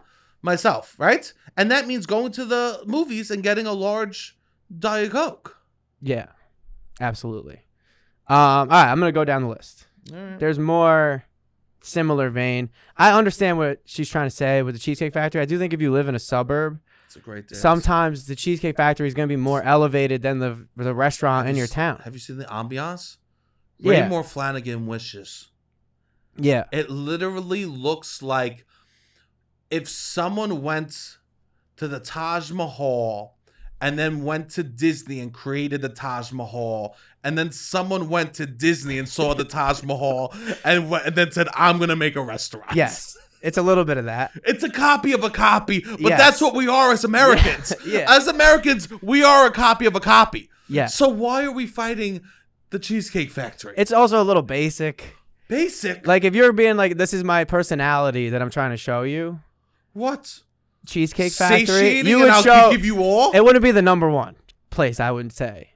myself, right? And that means going to the movies and getting a large Diet Coke. Yeah, absolutely. All right, I'm gonna go down the list. All right. There's more similar vein. I understand what she's trying to say with the Cheesecake Factory. I do think if you live in a suburb, it's a great dance. Sometimes the Cheesecake Factory is gonna be more elevated than the restaurant in your town. Have you seen the ambiance? Yeah. Raymore Flanagan wishes. Yeah. It literally looks like if someone went to the Taj Mahal and then went to Disney and created the Taj Mahal, and then someone went to Disney and saw the Taj Mahal and then said, I'm going to make a restaurant. Yes. It's a little bit of that. It's a copy of a copy, but Yes. that's what we are as Americans. Yeah. As Americans, we are a copy of a copy. Yeah. So why are we fighting the Cheesecake Factory? It's also a little basic. Basic? Like if you're being like, this is my personality that I'm trying to show you. What? Cheesecake Factory. Satiating You and would I'll show. give you all? It wouldn't be the number one place, I wouldn't say.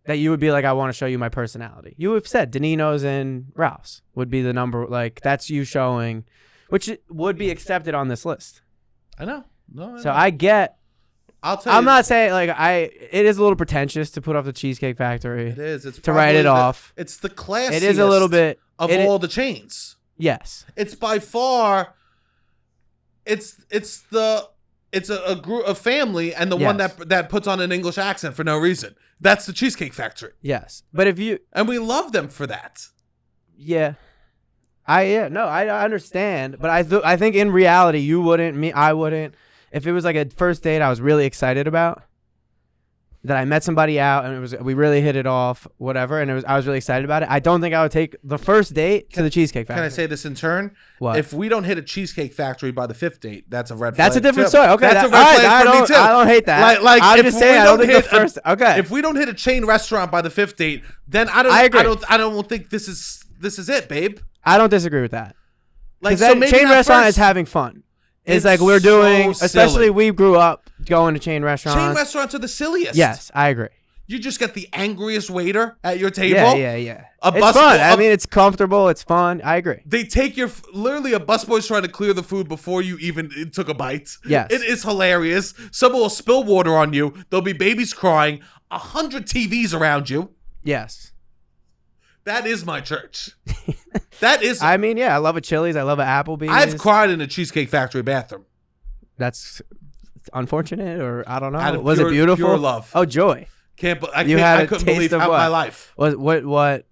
That you would be like, I want to show you my personality. You have said Danino's and Ralph's would be the number, like, that's you showing, which would be accepted on this list. I know. No, So I get, I'll tell you. I'm not saying, like, it is a little pretentious to put off the Cheesecake Factory. It is. It's to write it off. It's the classiest It is a little bit. of all the chains. Yes. It's by far, it's a group, a family, and the one Yes. that puts on an English accent for no reason. That's the Cheesecake Factory. Yes. But if you, And we love them for that. yeah. I understand, but I think in reality you wouldn't, I wouldn't. If it was like a first date I was really excited about, that I met somebody out and we really hit it off, whatever, and I was really excited about it. I don't think I would take the first date to the Cheesecake Factory. Can I say this in turn? What? If we don't hit a Cheesecake Factory by the fifth date, that's a red flag. That's a different too. story. Okay, That's a red all right, flag for me too. I don't hate that. Like I'm if just we saying, I don't think the hit first. Okay. If we don't hit a chain restaurant by the fifth date, then I agree. don't think this is it, babe. I don't disagree with that. Like, Because so maybe chain not restaurant first. is having fun. It's It's like we're doing, so especially silly. we grew up going to chain restaurants. Chain restaurants are the silliest. Yes, I agree. You just get the angriest waiter at your table. Yeah. A It's bus- fun. I a- mean, it's comfortable. It's fun. I agree. They take literally a busboy's trying to clear the food before you even took a bite. Yes. It is hilarious. Someone will spill water on you. There'll be babies crying. 100 TVs around you. Yes. That is my church. That is. I mean, yeah, I love a Chili's. I love an Applebee's. I've cried in a Cheesecake Factory bathroom. That's unfortunate, or I don't know. Out of Was pure- it beautiful? pure love. Oh, joy. I had a couldn't taste believe of how what? my life. Was what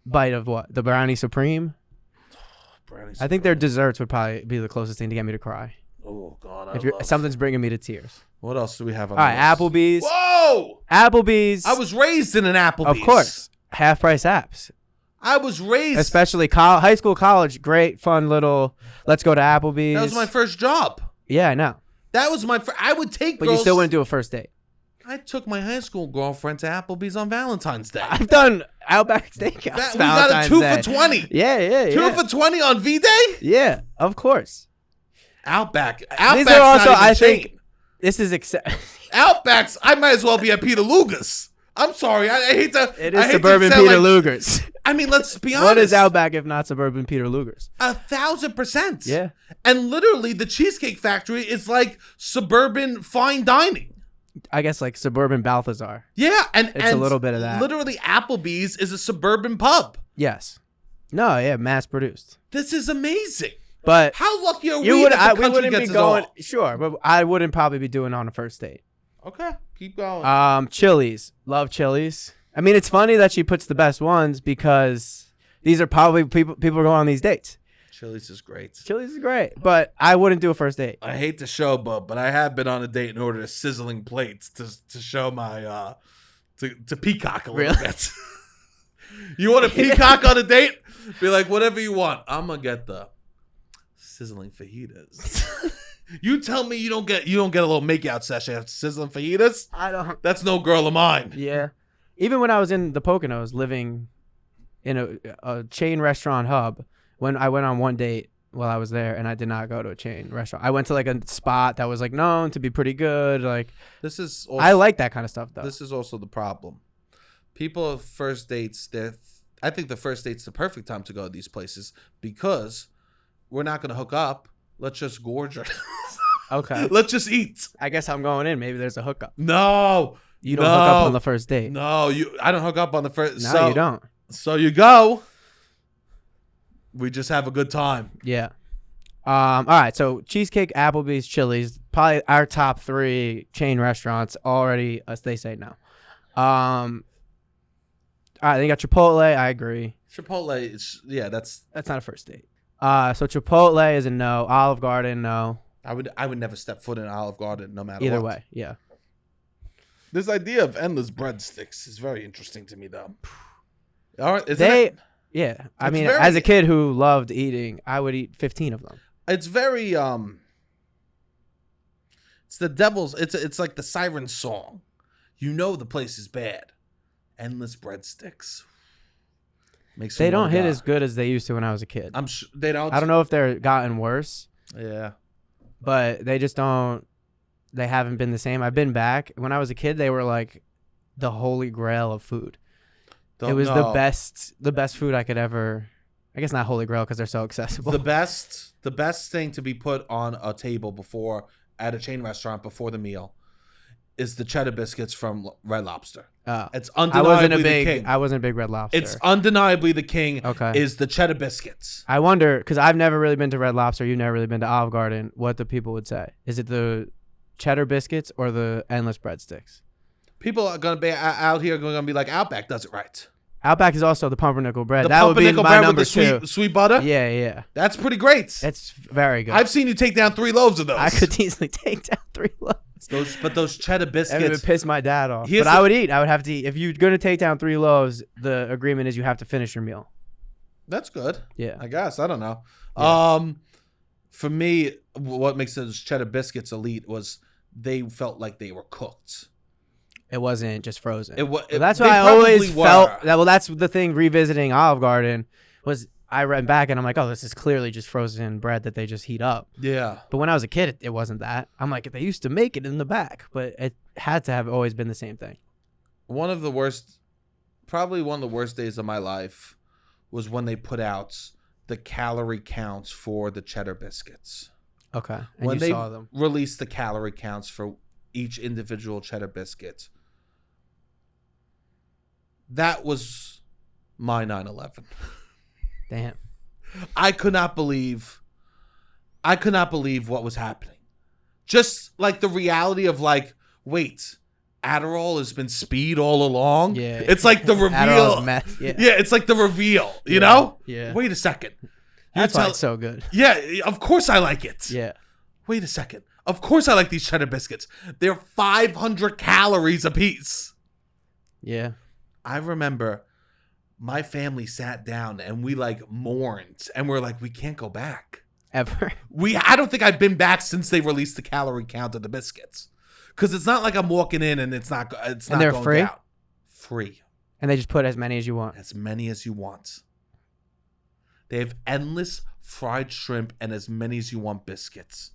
bite of what? The brownie supreme? I think their desserts would probably be the closest thing to get me to cry. Oh God, If something's bringing me to tears. What else do we have on? All right, Applebee's. Whoa! Applebee's. I was raised in an Applebee's. Of course. Half price apps. I was raised. Especially high school, college. Great, fun little, let's go to Applebee's. That was my first job. Yeah, I know. That was my. I would take. But girls, you still wouldn't do a first date. I took my high school girlfriend to Applebee's on Valentine's Day. I've done Outback Steakhouse. We got a 2 Valentine's for Day. 20. Yeah. 2 for 20 on V-Day? Yeah, of course. Outback. These Outback's are also, not even I think, chain. this is Outback's. I might as well be at Peter Luger's. I'm sorry. I hate to. It I is hate to suburban sound Peter like- Luger's. I mean, let's be honest. What is Outback if not suburban Peter Luger's? 1,000%. Yeah. And literally, the Cheesecake Factory is like suburban fine dining. I guess like suburban Balthazar. Yeah, and It's a little bit of that. Literally, Applebee's is a suburban pub. Yes. No, yeah, mass produced. This is amazing. But How lucky are you we would, that the we country wouldn't gets be us all? going. Sure, but I wouldn't probably be doing it on a first date. Okay, keep going. Chili's. Love Chili's. I mean, it's funny that she puts the best ones because these are probably people are going on these dates. Chili's is great. Chili's is great, but I wouldn't do a first date. I hate to show, but I have been on a date and ordered sizzling plates to show my to peacock a little bit. You want to peacock on a date? Be like, whatever you want. I'm gonna get the Sizzling fajitas. You tell me you don't get a little makeout session after sizzling fajitas? I don't. That's no girl of mine. Yeah. Even when I was in the Poconos living in a chain restaurant hub, when I went on one date while I was there, and I did not go to a chain restaurant. I went to like a spot that was like known to be pretty good. Like, this is also, I like that kind of stuff though. This is also the problem. People of first dates, I think the first date's the perfect time to go to these places because we're not going to hook up. Let's just gorge her. Okay. Let's just eat. I guess I'm going in. Maybe there's a hookup. No. You don't hook up on the first date. No, I don't hook up on the first. No, you don't. So you go. We just have a good time. Yeah. All right. So Cheesecake, Applebee's, Chili's, probably our top 3 chain restaurants already. They say no. All right. Then you got Chipotle. I agree. Chipotle. That's not a first date. So Chipotle is a no. Olive Garden, no. I would never step foot in Olive Garden, no matter Either what. way, yeah. This idea of endless breadsticks is very interesting to me, though. All right, yeah. I mean, as a kid who loved eating, I would eat 15 of them. It's very it's the devil's. It's like the siren song. You know the place is bad. Endless breadsticks. They don't hit as good as they used to when I was a kid. I'm sure they don't. I don't know if they're gotten worse. Yeah. But they just don't. They haven't been the same. I've been back. When I was a kid, they were like the holy grail of food. It was the best food I could ever. I guess not holy grail because they're so accessible. The best thing to be put on a table at a chain restaurant before the meal is the cheddar biscuits from Red Lobster. It's undeniably the king. I wasn't a big Red Lobster. It's undeniably the king. Okay. Is the cheddar biscuits. I wonder, because I've never really been to Red Lobster. You've never really been to Olive Garden. What the people would say. Is it the cheddar biscuits or the endless breadsticks? People are going to be out here going to be like, Outback does it right. Outback is also the pumpernickel bread. The that would be pumpernickel my bread number with the 2. sweet butter? Yeah. That's pretty great. It's very good. I've seen you take down 3 loaves of those. I could easily take down 3 loaves. Those cheddar biscuits. It would piss my dad off. But I would eat. I would have to eat. If you're going to take down 3 loaves, the agreement is you have to finish your meal. That's good. Yeah. I guess. I don't know. Yeah. For me, what makes those cheddar biscuits elite was they felt like they were cooked. It wasn't just frozen. That's why I always felt that. Well, that's the thing. Revisiting Olive Garden was I ran back and I'm like, oh, this is clearly just frozen bread that they just heat up. Yeah. But when I was a kid, it wasn't that. I'm like, they used to make it in the back, but it had to have always been the same thing. Probably one of the worst days of my life was when they put out the calorie counts for the cheddar biscuits. Okay. And when you they saw them. released the calorie counts for each individual cheddar biscuit. That was my 9/11. Damn. I could not believe what was happening. Just like the reality of like, wait, Adderall has been speed all along. Yeah. It's like the reveal. Adderall's meth. Yeah. It's like the reveal, you know? Yeah. Wait a second. That's why it's so good. Yeah, of course I like it. Yeah. Wait a second. Of course I like these cheddar biscuits. They're 500 calories a piece. Yeah. I remember my family sat down and we like mourned and we're like, we can't go back. Ever. I don't think I've been back since they released the calorie count of the biscuits. Because it's not like I'm walking in and it's not and they're going free? down. Free. And they just put as many as you want. As many as you want. They have endless fried shrimp and as many as you want biscuits.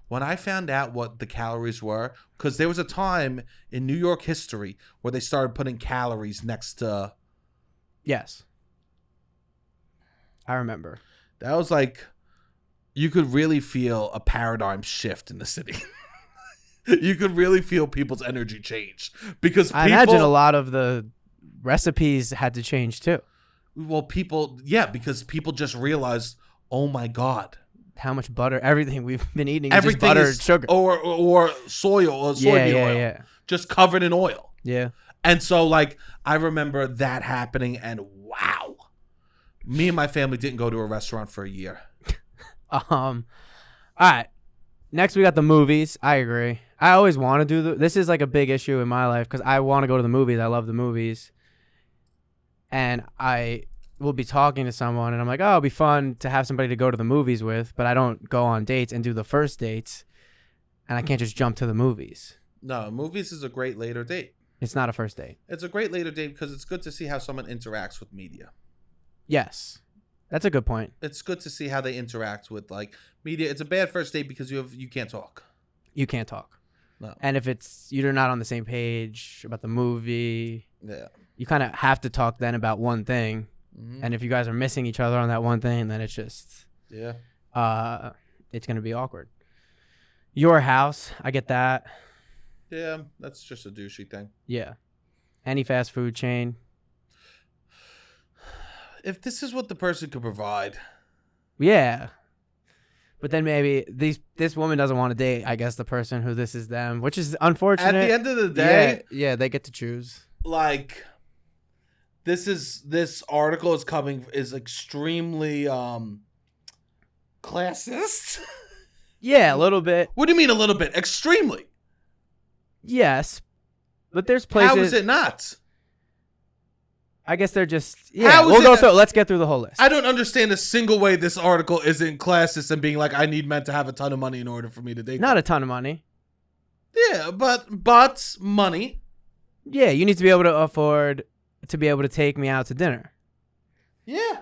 When I found out what the calories were, because there was a time in New York history where they started putting calories next to... Yes. I remember. That was like, you could really feel a paradigm shift in the city. You could really feel people's energy change. Because I imagine a lot of the recipes had to change too. Well, because people just realized, oh my God. How much butter, everything we've been eating is just butter and sugar. Or soy oil. Yeah. Just covered in oil. Yeah. And so, like, I remember that happening, and wow. Me and my family didn't go to a restaurant for a year. All right. Next, we got the movies. I agree. I always want to do this is like a big issue in my life because I want to go to the movies. I love the movies. And will be talking to someone and I'm like, oh, it'll be fun to have somebody to go to the movies with, but I don't go on dates and do the first dates, and I can't just jump to the movies. No, movies is a great later date. It's not a first date. It's a great later date because it's good to see how someone interacts with media. Yes. That's a good point. It's good to see how they interact with like media. It's a bad first date because you can't talk. You can't talk. No. And if you're not on the same page about the movie, Yeah. you kind of have to talk then about one thing. Mm-hmm. And if you guys are missing each other on that one thing, then it's just it's going to be awkward. Your house, I get that. Yeah, that's just a douchey thing. Yeah. Any fast food chain. If this is what the person could provide. Yeah. But then maybe this woman doesn't want to date, I guess, the person who this is them, which is unfortunate. At the end of the day, yeah, they get to choose. Like this article is extremely classist. Yeah, a little bit. What do you mean a little bit? Extremely. Yes. But there's places. How is it not? I guess they're just let's get through the whole list. I don't understand a single way this article isn't classist and being like, I need men to have a ton of money in order for me to date Not them. a ton of money. Yeah, but money. Yeah, you need to be able to afford to be able to take me out to dinner. Yeah.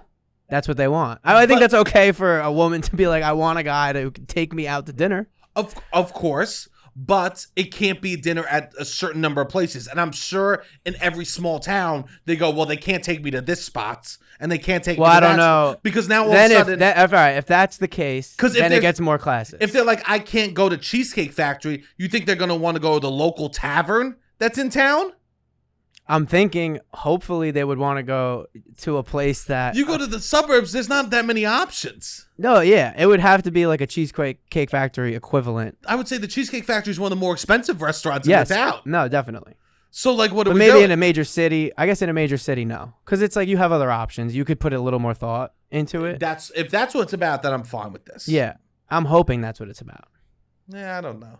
That's what they want. I think that's okay for a woman to be like, I want a guy to take me out to dinner. Of course. But it can't be dinner at a certain number of places. And I'm sure in every small town, they go, well, they can't take me to this spot. And they can't take me to that. Well, I don't know. Because now all of a sudden... if that's the case, then it gets more classist. If they're like, I can't go to Cheesecake Factory, you think they're going to want to go to the local tavern that's in town? I'm thinking, hopefully, they would want to go to a place that... You go to the suburbs, there's not that many options. No, yeah. It would have to be like a Cheesecake Factory equivalent. I would say the Cheesecake Factory is one of the more expensive restaurants in the town. No, definitely. So, like, what do we do? Maybe in a major city. I guess in a major city, no. Because it's like you have other options. You could put a little more thought into it. If that's what it's about, then I'm fine with this. Yeah. I'm hoping that's what it's about. Yeah, I don't know.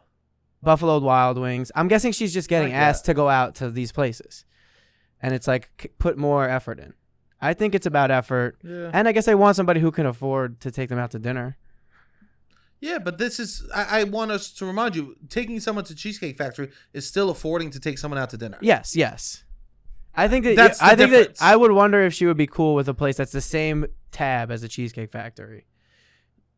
Buffalo Wild Wings. I'm guessing she's just getting asked to go out to these places. And it's like, put more effort in. I think it's about effort. Yeah. And I guess I want somebody who can afford to take them out to dinner. Yeah, but this is, I want us to remind you, taking someone to Cheesecake Factory is still affording to take someone out to dinner. Yes. I think that I would wonder if she would be cool with a place that's the same tab as the Cheesecake Factory.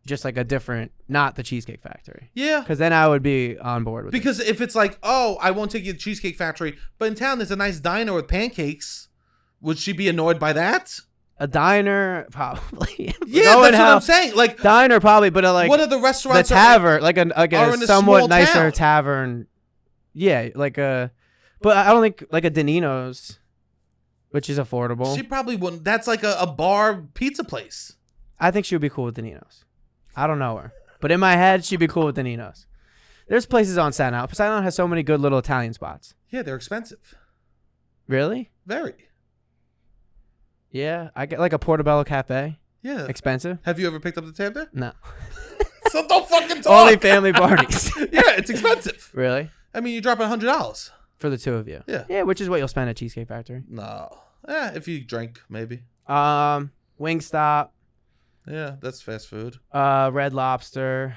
Just like a different, not the Cheesecake Factory. Yeah. Because then I would be on board with it. Because if it's like, oh, I won't take you to Cheesecake Factory, but in town there's a nice diner with pancakes, would she be annoyed by that? A diner, probably. Yeah, that's what I'm saying. Like diner, probably, but like what are the restaurants? The tavern, like a somewhat nicer tavern. Yeah, but I don't think like a Danino's, which is affordable. She probably wouldn't. That's like a bar pizza place. I think she would be cool with Danino's. I don't know her, but in my head, she'd be cool with Danino's. There's places on Staten Island. Staten Island has so many good little Italian spots. Yeah, they're expensive. Really? Very. Yeah, I get like a Portobello Cafe. Yeah. Expensive. Have you ever picked up the tab there? No. So don't fucking talk. Only family parties. Yeah, it's expensive. Really? I mean, you drop $100 for the two of you. Yeah. Yeah, which is what you'll spend at Cheesecake Factory. No. If you drink, maybe. Wingstop. Yeah, that's fast food. Red Lobster,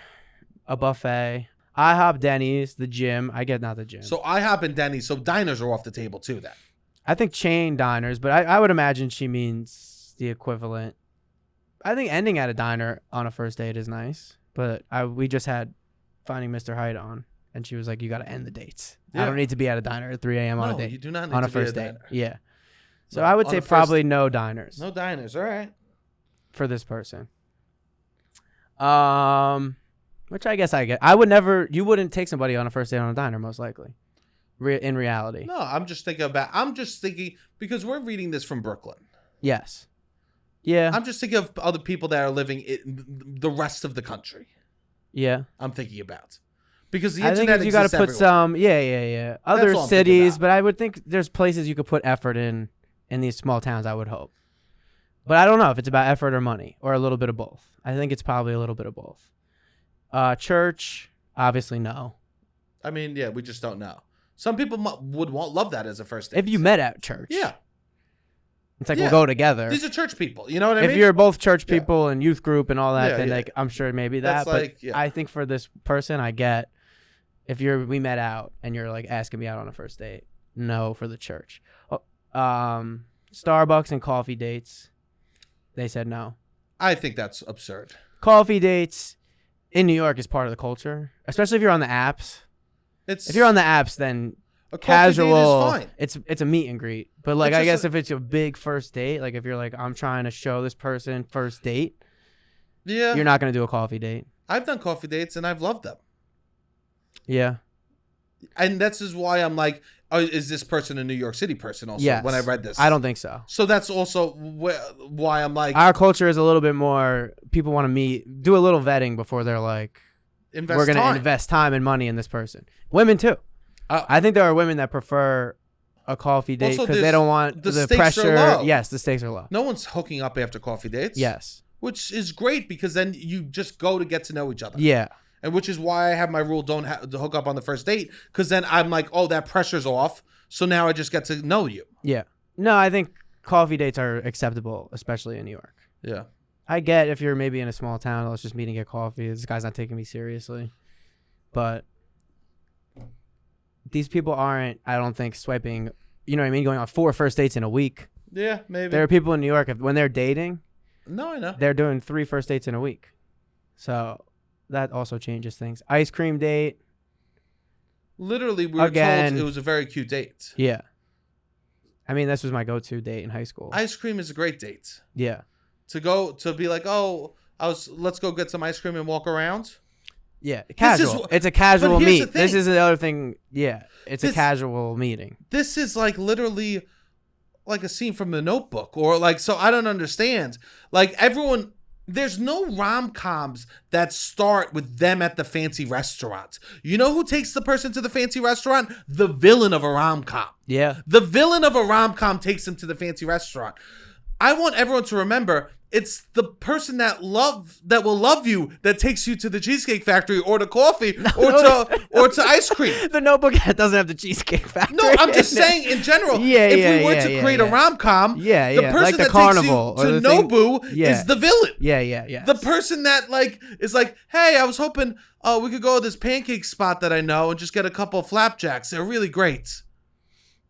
a buffet, IHOP, Denny's, the gym. I get not the gym. So IHOP and Denny's. So diners are off the table too. Then I think chain diners, but I would imagine she means the equivalent. I think ending at a diner on a first date is nice, but we just had Finding Mr. Hyde on, and she was like, "You got to end the dates. Yeah. I don't need to be at a diner at 3 a.m. on a date. You do not need on to a first be at a date. diner. Yeah. So I would say probably no diners. No diners. All right. For this person. Which I guess I get. You wouldn't take somebody on a first date on a diner, most likely. In reality. No, I'm just thinking because we're reading this from Brooklyn. Yes. Yeah. I'm just thinking of other people that are living in the rest of the country. Yeah. I'm thinking about. Because the internet exists you got to put everywhere. some, yeah. Other cities, but I would think there's places you could put effort in these small towns, I would hope. But I don't know if it's about effort or money or a little bit of both. I think it's probably a little bit of both. Church, obviously no. I mean, yeah, we just don't know. Some people would love that as a first date. If you met at church. Yeah. It's like Yeah. we'll go together. These are church people. You know what I mean? If you're both church people and youth group and all that, Yeah, then yeah. like I'm sure maybe that. That's But like, yeah. I think for this person, I get if we met out and you're like asking me out on a first date, no for the church. Starbucks and coffee dates, they said no. I think that's absurd. Coffee dates in New York is part of the culture, especially if you're on the apps. If If you're on the apps, then a coffee casual. date is fine. It's a meet and greet. But like It's I just guess if it's a big first date, like if you're like I'm trying to show this person first date, Yeah. you're not gonna do a coffee date. I've done coffee dates and I've loved them. Yeah. And that's just why I'm like, oh, is this person a New York City person also? Yes. When I read this. I don't think so. So that's also why I'm like, Our culture is a little bit more. People want to meet, do a little vetting before they're like, invest we're gonna time. invest time and money in this person. Women too. I think there are women that prefer a coffee date Also, because they don't want the the stakes pressure. are low. Yes, the stakes are low. No one's hooking up after coffee dates. Yes. Which is great because then you just go to get to know each other. Yeah. And which is why I have my rule, don't to hook up on the first date, because then I'm like, oh, that pressure's off. So now I just get to know you. Yeah. No, I think coffee dates are acceptable, especially in New York. Yeah. I get if you're maybe in a small town, let's just meet and get coffee. This guy's not taking me seriously. But these people aren't, I don't think, swiping, you know what I mean, going on 4 first dates in a week. Yeah, maybe. There are people in New York, when they're dating, No, I know. they're doing 3 first dates in a week. So that also changes things. Ice cream date. Literally, we were Again. told it was a very cute date. Yeah. I mean, this was my go-to date in high school. Ice cream is a great date. Yeah. To be like, oh, let's go get some ice cream and walk around. Yeah. Casual. It's a casual but here's meet. the thing. This is the other thing. Yeah. It's a This- casual meeting. This is like literally like a scene from The Notebook, or like, so I don't understand. Like everyone, there's no rom-coms that start with them at the fancy restaurant. You know who takes the person to the fancy restaurant? The villain of a rom-com. Yeah. The villain of a rom-com takes them to the fancy restaurant. I want everyone to remember it's the person that will love you that takes you to the Cheesecake Factory or to coffee or to ice cream. The Notebook doesn't have the Cheesecake Factory. No, I'm just in it. saying in general. Yeah, if yeah, we were yeah, to yeah, create yeah. a rom-com, Yeah, the yeah, person like the that carnival takes you or to the thing- Nobu Yeah. is the villain. Yeah, yeah, yeah. The person that like is like, hey, I was hoping we could go to this pancake spot that I know and just get a couple of flapjacks. They're really great.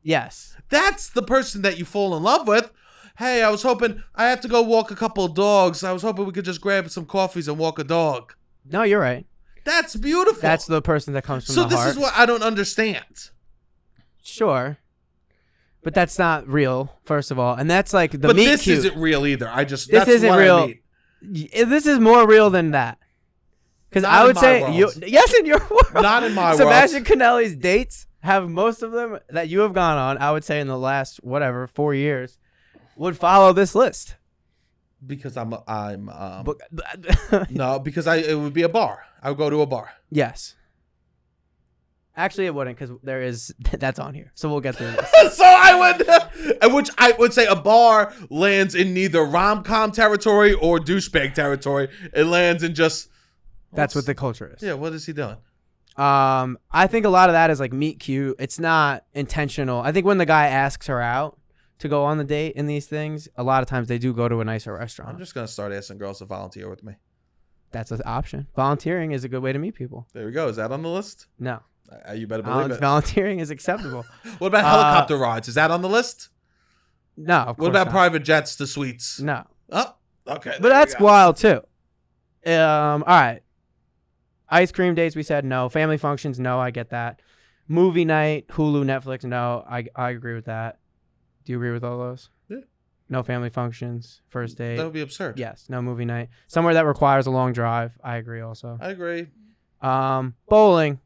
Yes. That's the person that you fall in love with. Hey, I was hoping I have to go walk a couple of dogs. I was hoping we could just grab some coffees and walk a dog. No, you're right. That's beautiful. That's the person that comes from so the this heart. is what I don't understand. Sure. But that's not real, first of all. And that's like the But meet this cute. isn't real either. This that's isn't what real. I mean. This is more real than that. Because Not I in would my say, world. yes, in your world. Not in my world. Sebastian Conelli's dates have most of them that you have gone on, I would say in the last, 4 years, would follow this list. Because I'm But, no, because it would be a bar. I would go to a bar. yes. Actually, it wouldn't because there is, that's on here. So we'll get through this. So which I would say a bar lands in neither rom-com territory or douchebag territory. It lands in just. That's what the culture is. Yeah, what is he doing? I think a lot of that is like meet cute. It's not intentional. I think when the guy asks her out to go on the date in these things, a lot of times they do go to a nicer I'm restaurant. just gonna start asking girls to volunteer with me. That's an option. Volunteering is a good way to meet people. There we go. Is that on the list? No. You better believe it. Volunteering is acceptable. What about helicopter rides? Is that on the list? No. Of What course about not. private jets to suites? No. Oh, okay. But that's wild too. All right. Ice cream dates, we said no. Family functions, no. I get that. Movie night, Hulu, Netflix, no. I agree with that. Do you agree with all those? Yeah. No family functions, first date. That would be absurd. Yes, no movie night. Somewhere that requires a long drive. I agree also. I agree. Bowling.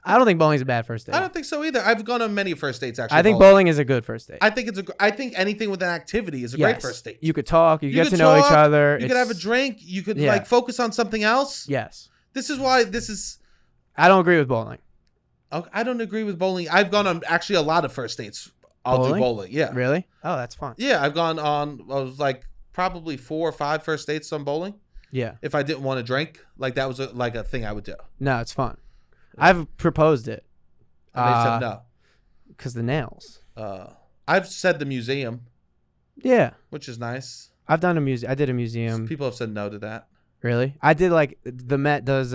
I don't think bowling's a bad first date. I don't think so either. I've gone on many first dates actually. I think bowling is a good first date. I think anything with an activity is a great first date. You could talk. You get could to know each talk, other. You could have a drink. You could Yeah. like focus on something else. Yes. This is why this is. I don't agree with bowling. I don't agree with bowling. I've gone on actually a lot of first dates. I'll do bowling. Yeah. Really? Oh, that's fun. Yeah, I've gone on. I was like probably 4 or 5 first dates on bowling. Yeah. If I didn't want to drink, like that was a thing I would do. No, it's fun. I've proposed it. And they said no. Because the nails. I've said the museum. Yeah. which is nice. I've done a museum. I did a museum. People have said no to that. Really? I did like the Met does.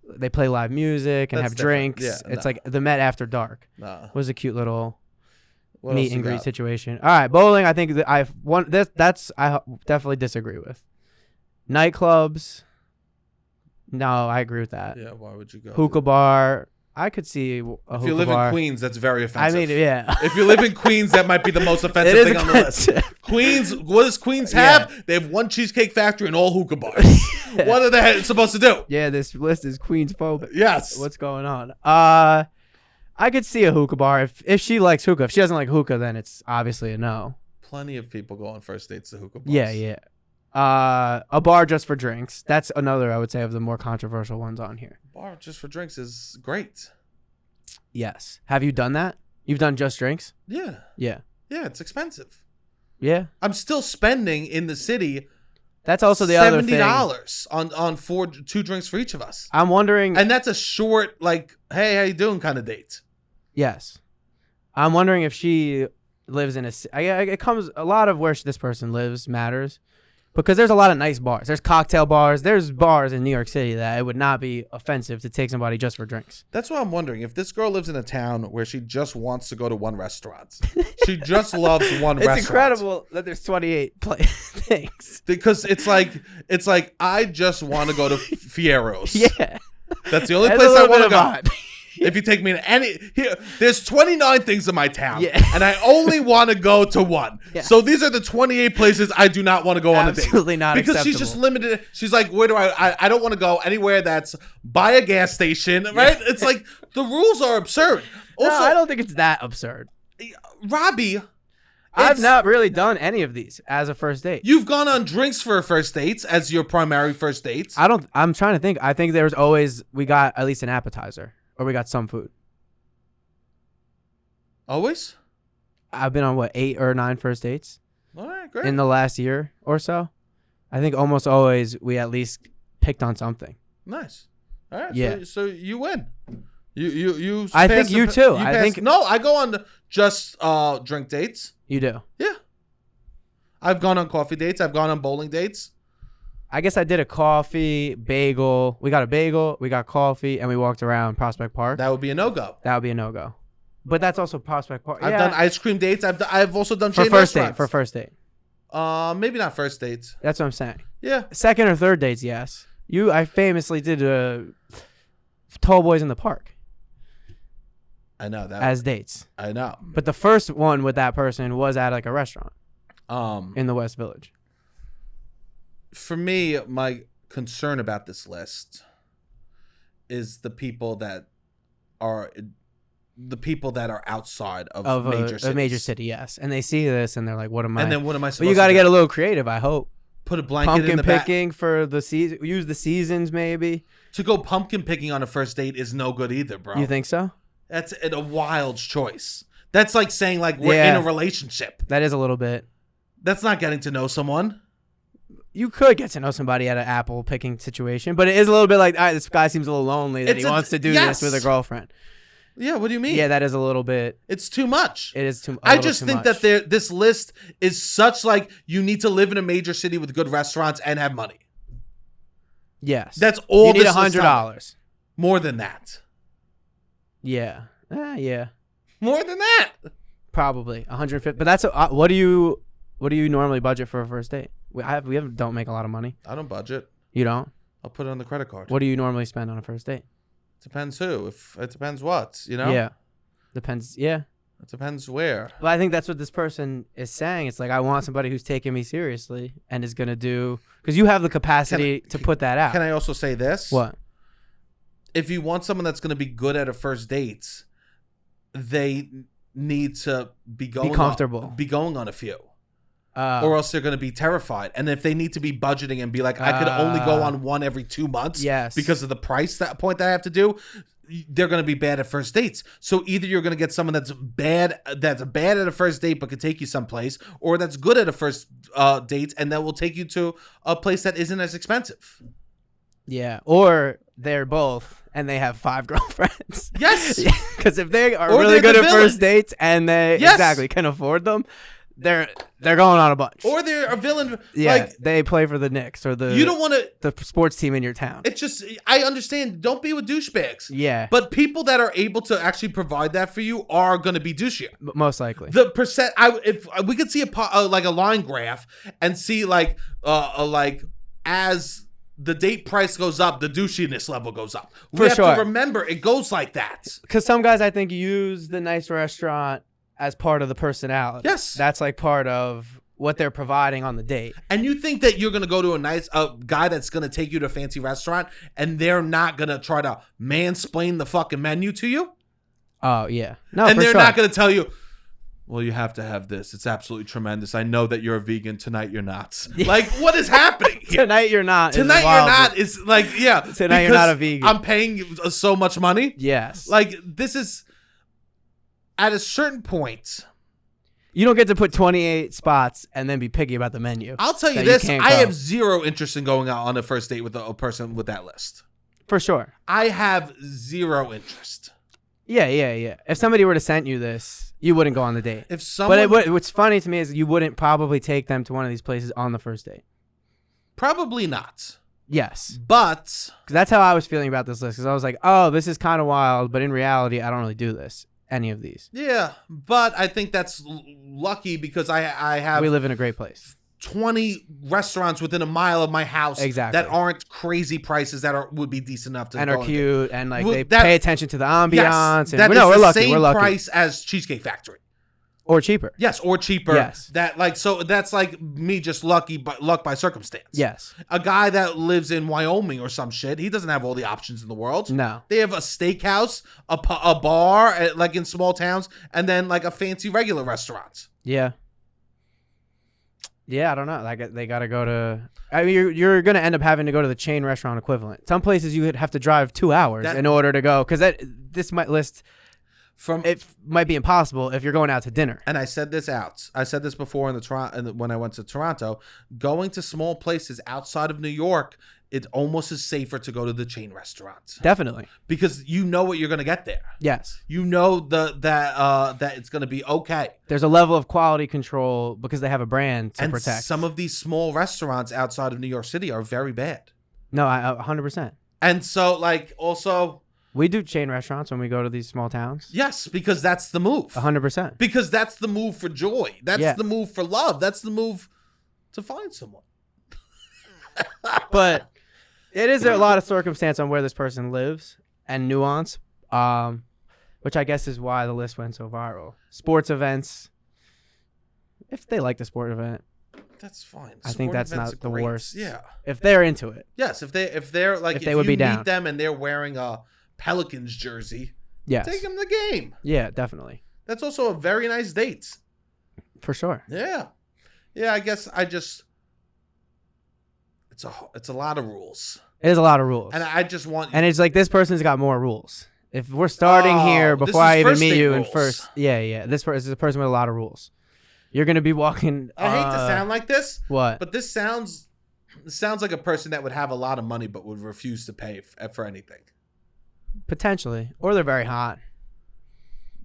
They play live music and That's have different. drinks. Yeah, It's no. like the Met after dark. Nah. Was a cute little What meet else you and greet got? situation. All right, bowling. I think that I've one. That's I definitely disagree with. Nightclubs. No, I agree with that. Yeah, why would you go? Hookah bar. I could see a If hookah you live bar. in Queens, that's very I offensive. mean, yeah. If you live in Queens, that might be the most It offensive is thing on the list. offensive. Queens, what does Queens Yeah. have? They have one Cheesecake Factory and all hookah bars. What are they supposed to do? Yeah, this list is Queens phobic. Yes. What's going on? I could see a hookah bar if she likes hookah. If she doesn't like hookah, then it's obviously a no. Plenty of people go on first dates to hookah bars. Yeah, yeah. A bar just for drinks. That's another, I would say, of the more controversial ones on here. Bar just for drinks is great. Yes. Have you done that? You've done just drinks? Yeah. Yeah. Yeah, it's expensive. Yeah. I'm still spending in the city That's also the other thing. $70 on two drinks for each of us. I'm wondering. And that's a short, like, hey, how you doing kind of date. Yes. I'm wondering if she lives in it comes, a lot of where this person lives matters. Because there's a lot of nice bars. There's cocktail bars. There's bars in New York City that it would not be offensive to take somebody just for drinks. That's what I'm wondering. If this girl lives in a town where she just wants to go to one restaurant, she just loves one restaurant. It's incredible that there's 28 things. Because it's like I just want to go to Fiero's. Yeah. That's the only That's place a I little want to bit go. of vibe. If you take me to any here, there's 29 things in my town, Yeah. and I only want to go to one. Yeah. So these are the 28 places I do not want to go on a date. Absolutely not because acceptable. she's just limited. She's like, where do I don't want to go anywhere that's by a gas station, right? It's like the rules are absurd. Also, No, I don't think it's that absurd. Robbie, I've not really done any of these as a first date. you've gone on drinks for first dates as your primary first dates. I'm trying to think. I think there's always, we got at least an appetizer or we got some food. Always? I've been on 8 or 9 first dates All right, great. in the last year or so. I think almost always we at least picked on something. Nice. All right. Yeah. So you win. You. I pass think you the- too. you I pass- think- no. I go on just drink dates. You do. Yeah. I've gone on coffee dates. I've gone on bowling dates. I guess I did a coffee, bagel. We got a bagel, we got coffee, and we walked around Prospect Park. That would be a no go. That would be a no-go. But that's also Prospect Park. I've done ice cream dates. I've also done for chain first date. restaurants. For first date. Maybe not first dates. That's what I'm saying. Yeah. Second or third dates, yes. I famously did Tall Boys in the Park I know that. as dates. I know. But the first one with that person was at like a restaurant Um, in the West Village. for me, my concern about this list is the people that are outside of major cities. A major city, yes. And they see this and they're like, what am I? And then what am I supposed But you to got to do? get a little creative, I hope. Put a blanket in Pumpkin the back. picking for the season. Use the seasons, maybe. To go pumpkin picking on a first date is no good either, bro. You think so? That's a wild choice. That's like saying like we're Yeah. in a relationship. That is a little bit. That's not getting to know someone. You could get to know somebody at an apple picking situation, but it is a little bit like, all right, this guy seems a little lonely that It's he wants to do yes. this with a girlfriend. Yeah, what do you mean? Yeah, that is a little bit. It's too much. It is too. I just think that this list is such like you need to live in a major city with good restaurants and have money. Yes. That's all. You need this list tells me. $100. More than that. Yeah. Yeah. More than that. Probably 150. But that's what do you normally budget for a first date? We don't make a lot of money. I don't budget. You don't? I'll put it on the credit card. What do you normally spend on a first date? Depends who. If it depends what, you know? Yeah. Depends. Yeah. It depends where. But I think that's what this person is saying. It's like, I want somebody who's taking me seriously and is going to do, because you have the capacity to put that out. Can I also say this? What? If you want someone that's going to be good at a first date, they need to be comfortable. Be going on a few. Or else they're going to be terrified. And if they need to be budgeting and be like, I could only go on one every 2 months Yes. because of the price point that I have to do, they're going to be bad at first dates. So either you're going to get someone that's bad at a first date but could take you someplace, or that's good at a first date and that will take you to a place that isn't as expensive. Yeah. Or they're both and they have 5 girlfriends. Yes. Because if they are Or really they're good the at villain. first dates and they Yes. exactly can afford them, they're going on a bunch. Or they're a villain. Yeah, like, they play for the Knicks or you don't want to. the sports team in your town. It's just, I understand. Don't be with douchebags. Yeah, But people that are able to actually provide that for you are going to be douchier. most likely. The percent, if we could see like a line graph and see like as the date price goes up, the douchiness level goes up. We have to remember it goes like that. Because some guys, I think, use the nice restaurant as part of the personality. Yes. That's like part of what they're providing on the date. And you think that you're going to go to a guy that's going to take you to a fancy restaurant and they're not going to try to mansplain the fucking menu to you? Oh, yeah. No, and for they're sure. not going to tell you, well, you have to have this. It's absolutely tremendous. I know that you're a vegan. Tonight you're not. Like, what is happening here? Tonight you're not. Tonight you're not is like, yeah. Tonight you're not a vegan. I'm paying you so much money. Yes. Like, this is, at a certain point, you don't get to put 28 spots and then be picky about the menu. I'll tell you this. I have zero interest in going out on a first date with a person with that list. For sure. I have zero interest. Yeah. If somebody were to send you this, you wouldn't go on the date. If someone, but what's funny to me is you wouldn't probably take them to one of these places on the first date. Probably not. Yes. But 'cause that's how I was feeling about this list. Because I was like, oh, this is kind of wild. But in reality, I don't really do any of these. Yeah. But I think that's lucky because I have. We live in a great place. 20 restaurants within a mile of my house Exactly. that aren't crazy prices that would be decent enough to and go are cute and like they that, pay attention to the ambiance. Yes, and that is we're the lucky. same We're lucky. price as Cheesecake Factory. Or cheaper. Yes, or cheaper. Yes. That like so that's like me just lucky, but luck by circumstance. Yes. A guy that lives in Wyoming or some shit, he doesn't have all the options in the world. No. They have a steakhouse, a bar, like in small towns, and then like a fancy regular restaurant. Yeah. Yeah, I don't know. Like they got to go to. I mean, you're gonna end up having to go to the chain restaurant equivalent. Some places you would have to drive 2 hours in order to go because this might list. It might be impossible if you're going out to dinner. And I said this before when I went to Toronto. Going to small places outside of New York, it almost is safer to go to the chain restaurants. Definitely, because you know what you're going to get there. Yes, you know that it's going to be okay. There's a level of quality control because they have a brand to protect. Some of these small restaurants outside of New York City are very bad. No, 100%. And so, like, also. We do chain restaurants when we go to these small towns. Yes, because that's the move. 100%. Because that's the move for joy. That's the move for love. That's the move to find someone. But it is a lot of circumstance on where this person lives and nuance, which I guess is why the list went so viral. Sports events, if they like the sport event, that's fine. I think that's not the worst. Yeah, if they're into it. Yes, if they're like, if they would be down. Meet them and they're wearing a Pelicans jersey, yes, take them to the game. Yeah, definitely. That's also a very nice date. For sure. Yeah. I guess it's a lot of rules. It is a lot of rules, and I just want. And it's like this person's got more rules. If we're starting here before I even meet you, and first, this is a person with a lot of rules. You're gonna be walking. I hate to sound like this. What? But this sounds like a person that would have a lot of money but would refuse to pay for anything. Potentially, or they're very hot.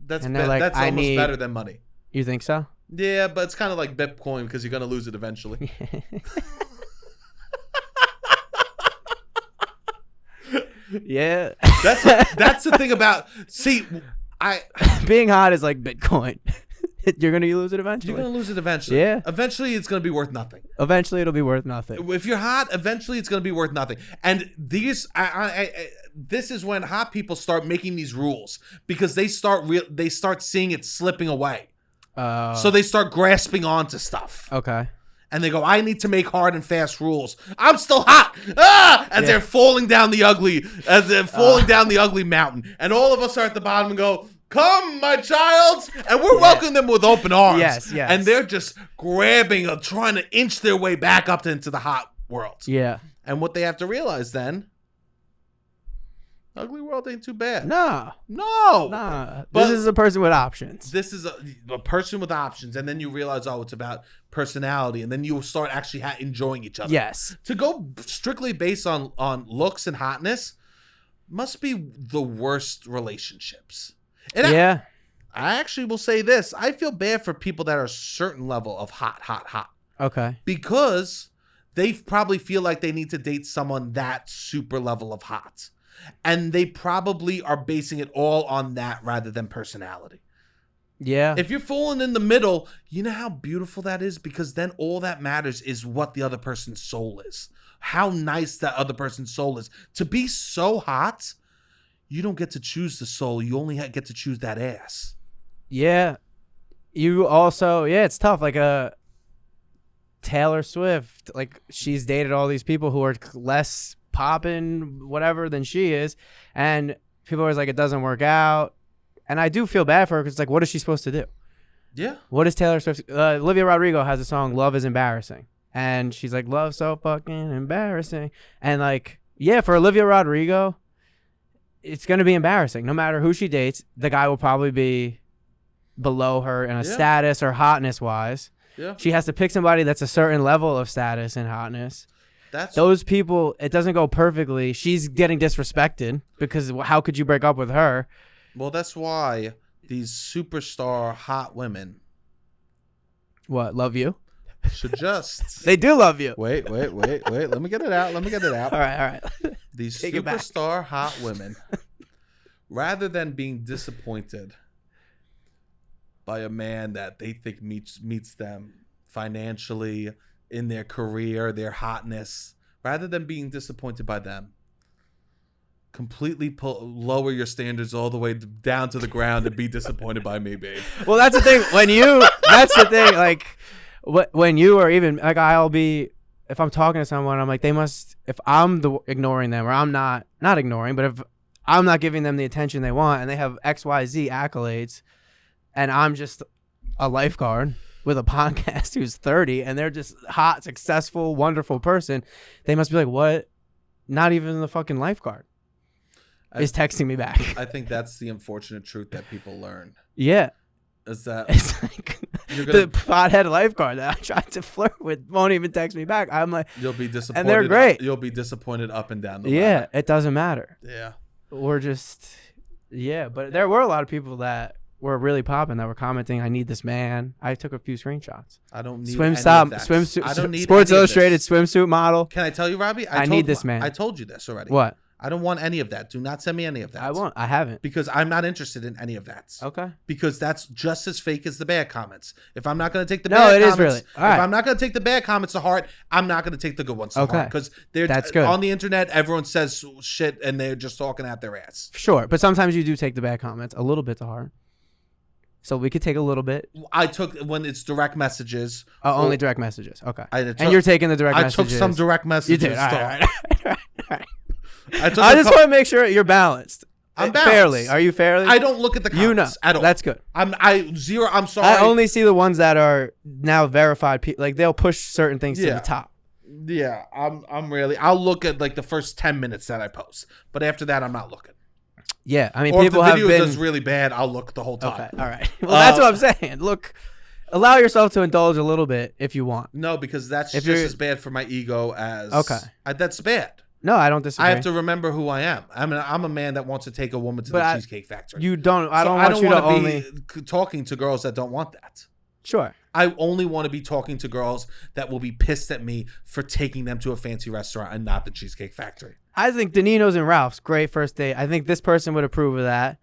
That's almost better than money. You think so? Yeah, but it's kind of like Bitcoin because you're gonna lose it eventually. Yeah, that's the thing about being hot is like Bitcoin. You're gonna lose it eventually. You're gonna lose it eventually. Yeah. Eventually, it's gonna be worth nothing. Eventually, it'll be worth nothing. If you're hot, eventually it's gonna be worth nothing. And this is when hot people start making these rules because they start seeing it slipping away. So they start grasping onto stuff. Okay. And they go, I need to make hard and fast rules. I'm still hot. As they're falling down the ugly mountain. And all of us are at the bottom and go, come, my child. And we're welcoming them with open arms. Yes. And they're just grabbing, trying to inch their way back up into the hot world. Yeah. And what they have to realize then, ugly world ain't too bad. No. But this is a person with options. This is a person with options. And then you realize, it's about personality. And then you start actually enjoying each other. Yes. To go strictly based on looks and hotness must be the worst relationships. And I actually will say this. I feel bad for people that are a certain level of hot. Okay. Because they probably feel like they need to date someone that super level of hot. And they probably are basing it all on that rather than personality. Yeah. If you're falling in the middle, you know how beautiful that is? Because then all that matters is what the other person's soul is. How nice that other person's soul is. To be so hot, you don't get to choose the soul. You only get to choose that ass. Yeah. You also, it's tough. Like Taylor Swift, like she's dated all these people who are less poppin', whatever, than she is. And people are always like, it doesn't work out. And I do feel bad for her because it's like, what is she supposed to do? Yeah. What is Taylor Swift? Olivia Rodrigo has a song, Love is Embarrassing. And she's like, love's so fucking embarrassing. And like, yeah, for Olivia Rodrigo, it's going to be embarrassing. No matter who she dates, the guy will probably be below her in a status or hotness wise. Yeah. She has to pick somebody that's a certain level of status and hotness. Those people, it doesn't go perfectly. She's getting disrespected because how could you break up with her? Well, that's why these superstar hot women. What, love you? Should just. They do love you. Wait. Let me get it out. All right. These Take it back. superstar hot women, rather than being disappointed by a man that they think meets them financially, in their career, their hotness, rather than being disappointed by them, completely lower your standards all the way down to the ground and be disappointed by me, babe. Well, that's the thing. That's the thing. Like, when you are even like, I'll be, if I'm talking to someone, I'm like, they must. If I'm ignoring them, or I'm not ignoring, but if I'm not giving them the attention they want, and they have XYZ accolades, and I'm just a lifeguard with a podcast who's 30 and they're just hot, successful, wonderful person, they must be like, what? Not even the fucking lifeguard is texting me back. I think that's the unfortunate truth that people learn. Yeah. Is that it's like the pothead lifeguard that I tried to flirt with won't even text me back. I'm like, you'll be disappointed. And they're great. You'll be disappointed up and down the ladder. It doesn't matter. Yeah. We're just, but there were a lot of people that were really popping that were commenting, I need this man. I took a few screenshots. I don't need swimsuit. I don't need Sports Illustrated swimsuit model. Can I tell you, Robbie? I need this man. I told you this already. What? I don't want any of that. Do not send me any of that. I won't. I haven't. Because I'm not interested in any of that. Okay. Because that's just as fake as the bad comments. If I'm not going to take the bad comments. No, it is really. All right. If I'm not going to take the bad comments to heart, I'm not going to take the good ones to heart. Because that's good. On the internet, everyone says shit and they're just talking out their ass. Sure. But sometimes you do take the bad comments a little bit to heart. So we could take a little bit. I took when it's direct messages. Oh, only direct messages. Okay. And you're taking the direct messages. I took some direct messages. You did. All right. I just want to make sure you're balanced. I'm balanced. Fairly. Are you fairly? I don't look at the comments. You know. I don't. That's good. I'm sorry. I only see the ones that are now verified. Like they'll push certain things to the top. Yeah. I'll look at like the first 10 minutes that I post. But after that, I'm not looking. Yeah, I mean, or people if the video have been is really bad, I'll look the whole time. Okay, all right. Well, that's what I'm saying. Look, allow yourself to indulge a little bit if you want. No, because that's just as bad for my ego as that's bad. No, I don't disagree. I have to remember who I am. I'm a man that wants to take a woman to the Cheesecake Factory. You don't. I don't want you to only be talking to girls that don't want that. Sure. I only want to be talking to girls that will be pissed at me for taking them to a fancy restaurant and not the Cheesecake Factory. I think Danino's and Ralph's, great first date. I think this person would approve of that.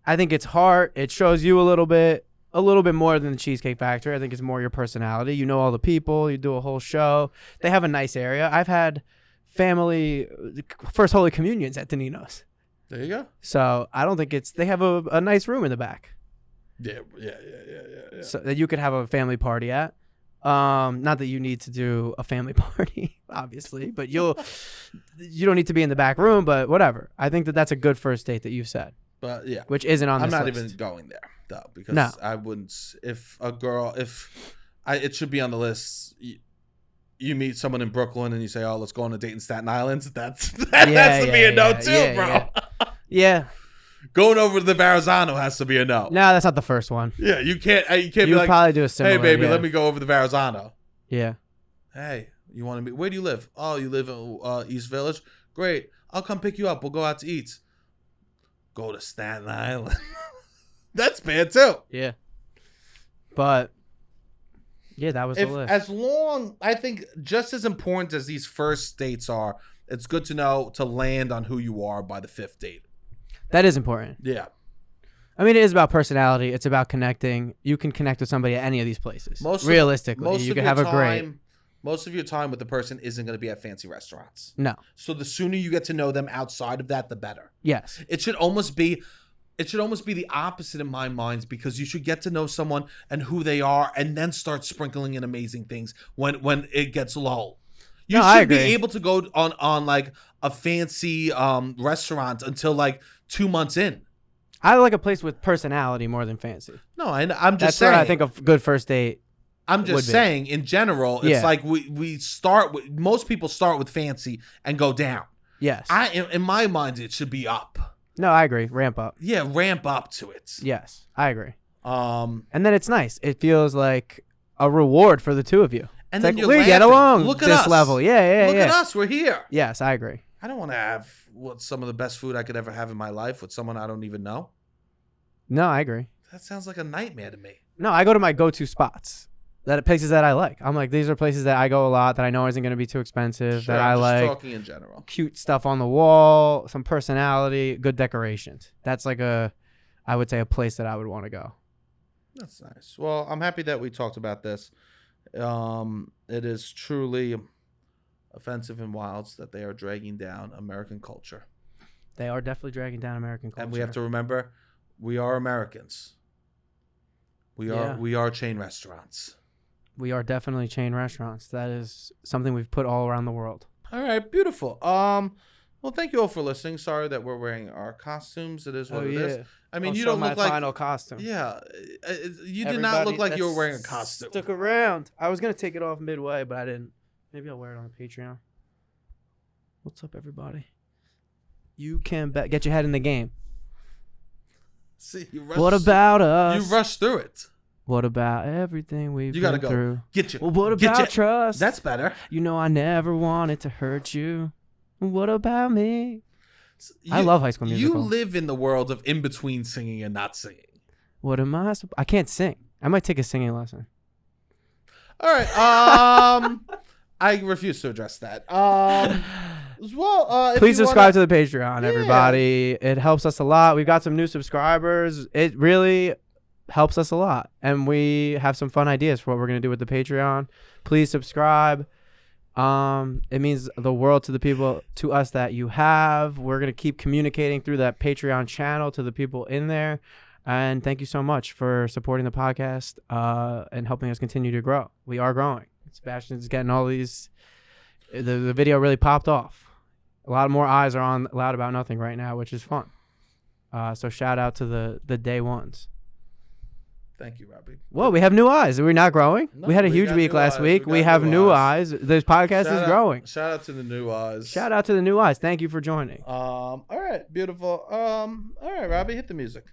I think it's hard. It shows you a little bit more than the Cheesecake Factory. I think it's more your personality. You know all the people. You do a whole show. They have a nice area. I've had family first Holy Communions at Danino's. There you go. So I don't think they have a nice room in the back. Yeah. So that you could have a family party at. Not that you need to do a family party, obviously, but you don't need to be in the back room, but whatever. I think that's a good first date that you said. But yeah, which isn't on this list. I'm not even going there though, because I wouldn't. It should be on the list. You meet someone in Brooklyn and you say, "Oh, let's go on a date in Staten Island." That has to be a no too, bro. Yeah. Going over to the Verrazano has to be a no. No, that's not the first one. Yeah, you can't be like, probably do a similar. Hey, baby, let me go over the Verrazano. Yeah. Hey, you want to meet? Where do you live? Oh, you live in East Village? Great. I'll come pick you up. We'll go out to eat. Go to Staten Island. That's bad too. Yeah. But yeah, that was the list. As long, I think, just as important as these first dates are, it's good to know to land on who you are by the 5th date. That is important. Yeah. I mean, it is about personality. It's about connecting. You can connect with somebody at any of these places. Realistically, you can have a great. Most of your time with the person isn't going to be at fancy restaurants. No. So the sooner you get to know them outside of that, the better. Yes. It should almost be the opposite in my mind, because you should get to know someone and who they are, and then start sprinkling in amazing things when it gets low. You should be able to go on like a fancy restaurant until like 2 months in. I like a place with personality more than fancy. No, and I'm just That's saying. what I think a good first date. I'm just saying, in general, it's like we start with, most people start with fancy and go down. Yes. In my mind, it should be up. No, I agree. Ramp up. Yeah, ramp up to it. Yes, I agree. And then it's nice. It feels like a reward for the two of you. And it's then like, we get along. Look at this us. level. Yeah. Look at us. We're here. Yes, I agree. I don't want to have some of the best food I could ever have in my life with someone I don't even know. No, I agree. That sounds like a nightmare to me. No, I go to my go-to spots. Places that I like. I'm like, these are places that I go a lot that I know isn't going to be too expensive. Sure, that I I'm just like. Talking in general. Cute stuff on the wall, some personality, good decorations. That's like I would say a place that I would want to go. That's nice. Well, I'm happy that we talked about this. It is truly offensive and wild that they are dragging down American culture. They are definitely dragging down American culture. And we have to remember, we are Americans. We are chain restaurants. We are definitely chain restaurants. That is something we've put all around the world. All right, beautiful. Well, thank you all for listening. Sorry that we're wearing our costumes. It is what it is. I mean, you don't look like final costume. Yeah, you did not look like you were wearing a costume. Stuck around. I was gonna take it off midway, but I didn't. Maybe I'll wear it on Patreon. What's up, everybody? You can bet. Get your head in the game. See, what about us? You rushed through it. What about everything we've been through? Get you. Well, what about trust? That's better. You know I never wanted to hurt you. What about me? I love High School Musical. You live in the world of in between singing and not singing. What am I? I can't sing. I might take a singing lesson. All right. I refuse to address that. Well, please subscribe to the Patreon, everybody. It helps us a lot. We've got some new subscribers. It really helps us a lot, and we have some fun ideas for what we're gonna do with the Patreon. Please subscribe. It means the world to the people, to us, that you have. We're gonna keep communicating through that Patreon channel to the people in there, and thank you so much for supporting the podcast and helping us continue to grow. We are growing. Sebastian's getting all these. The video really popped off. A lot more eyes are on Loud About Nothing right now, which is fun. So shout out to the day ones. Thank you, Robbie. Whoa, we have new eyes. Are we not growing? We had a huge week last week. We have new eyes. This podcast is growing. Shout out to the new eyes. Shout out to the new eyes. Thank you for joining. All right, beautiful. All right, Robbie, hit the music.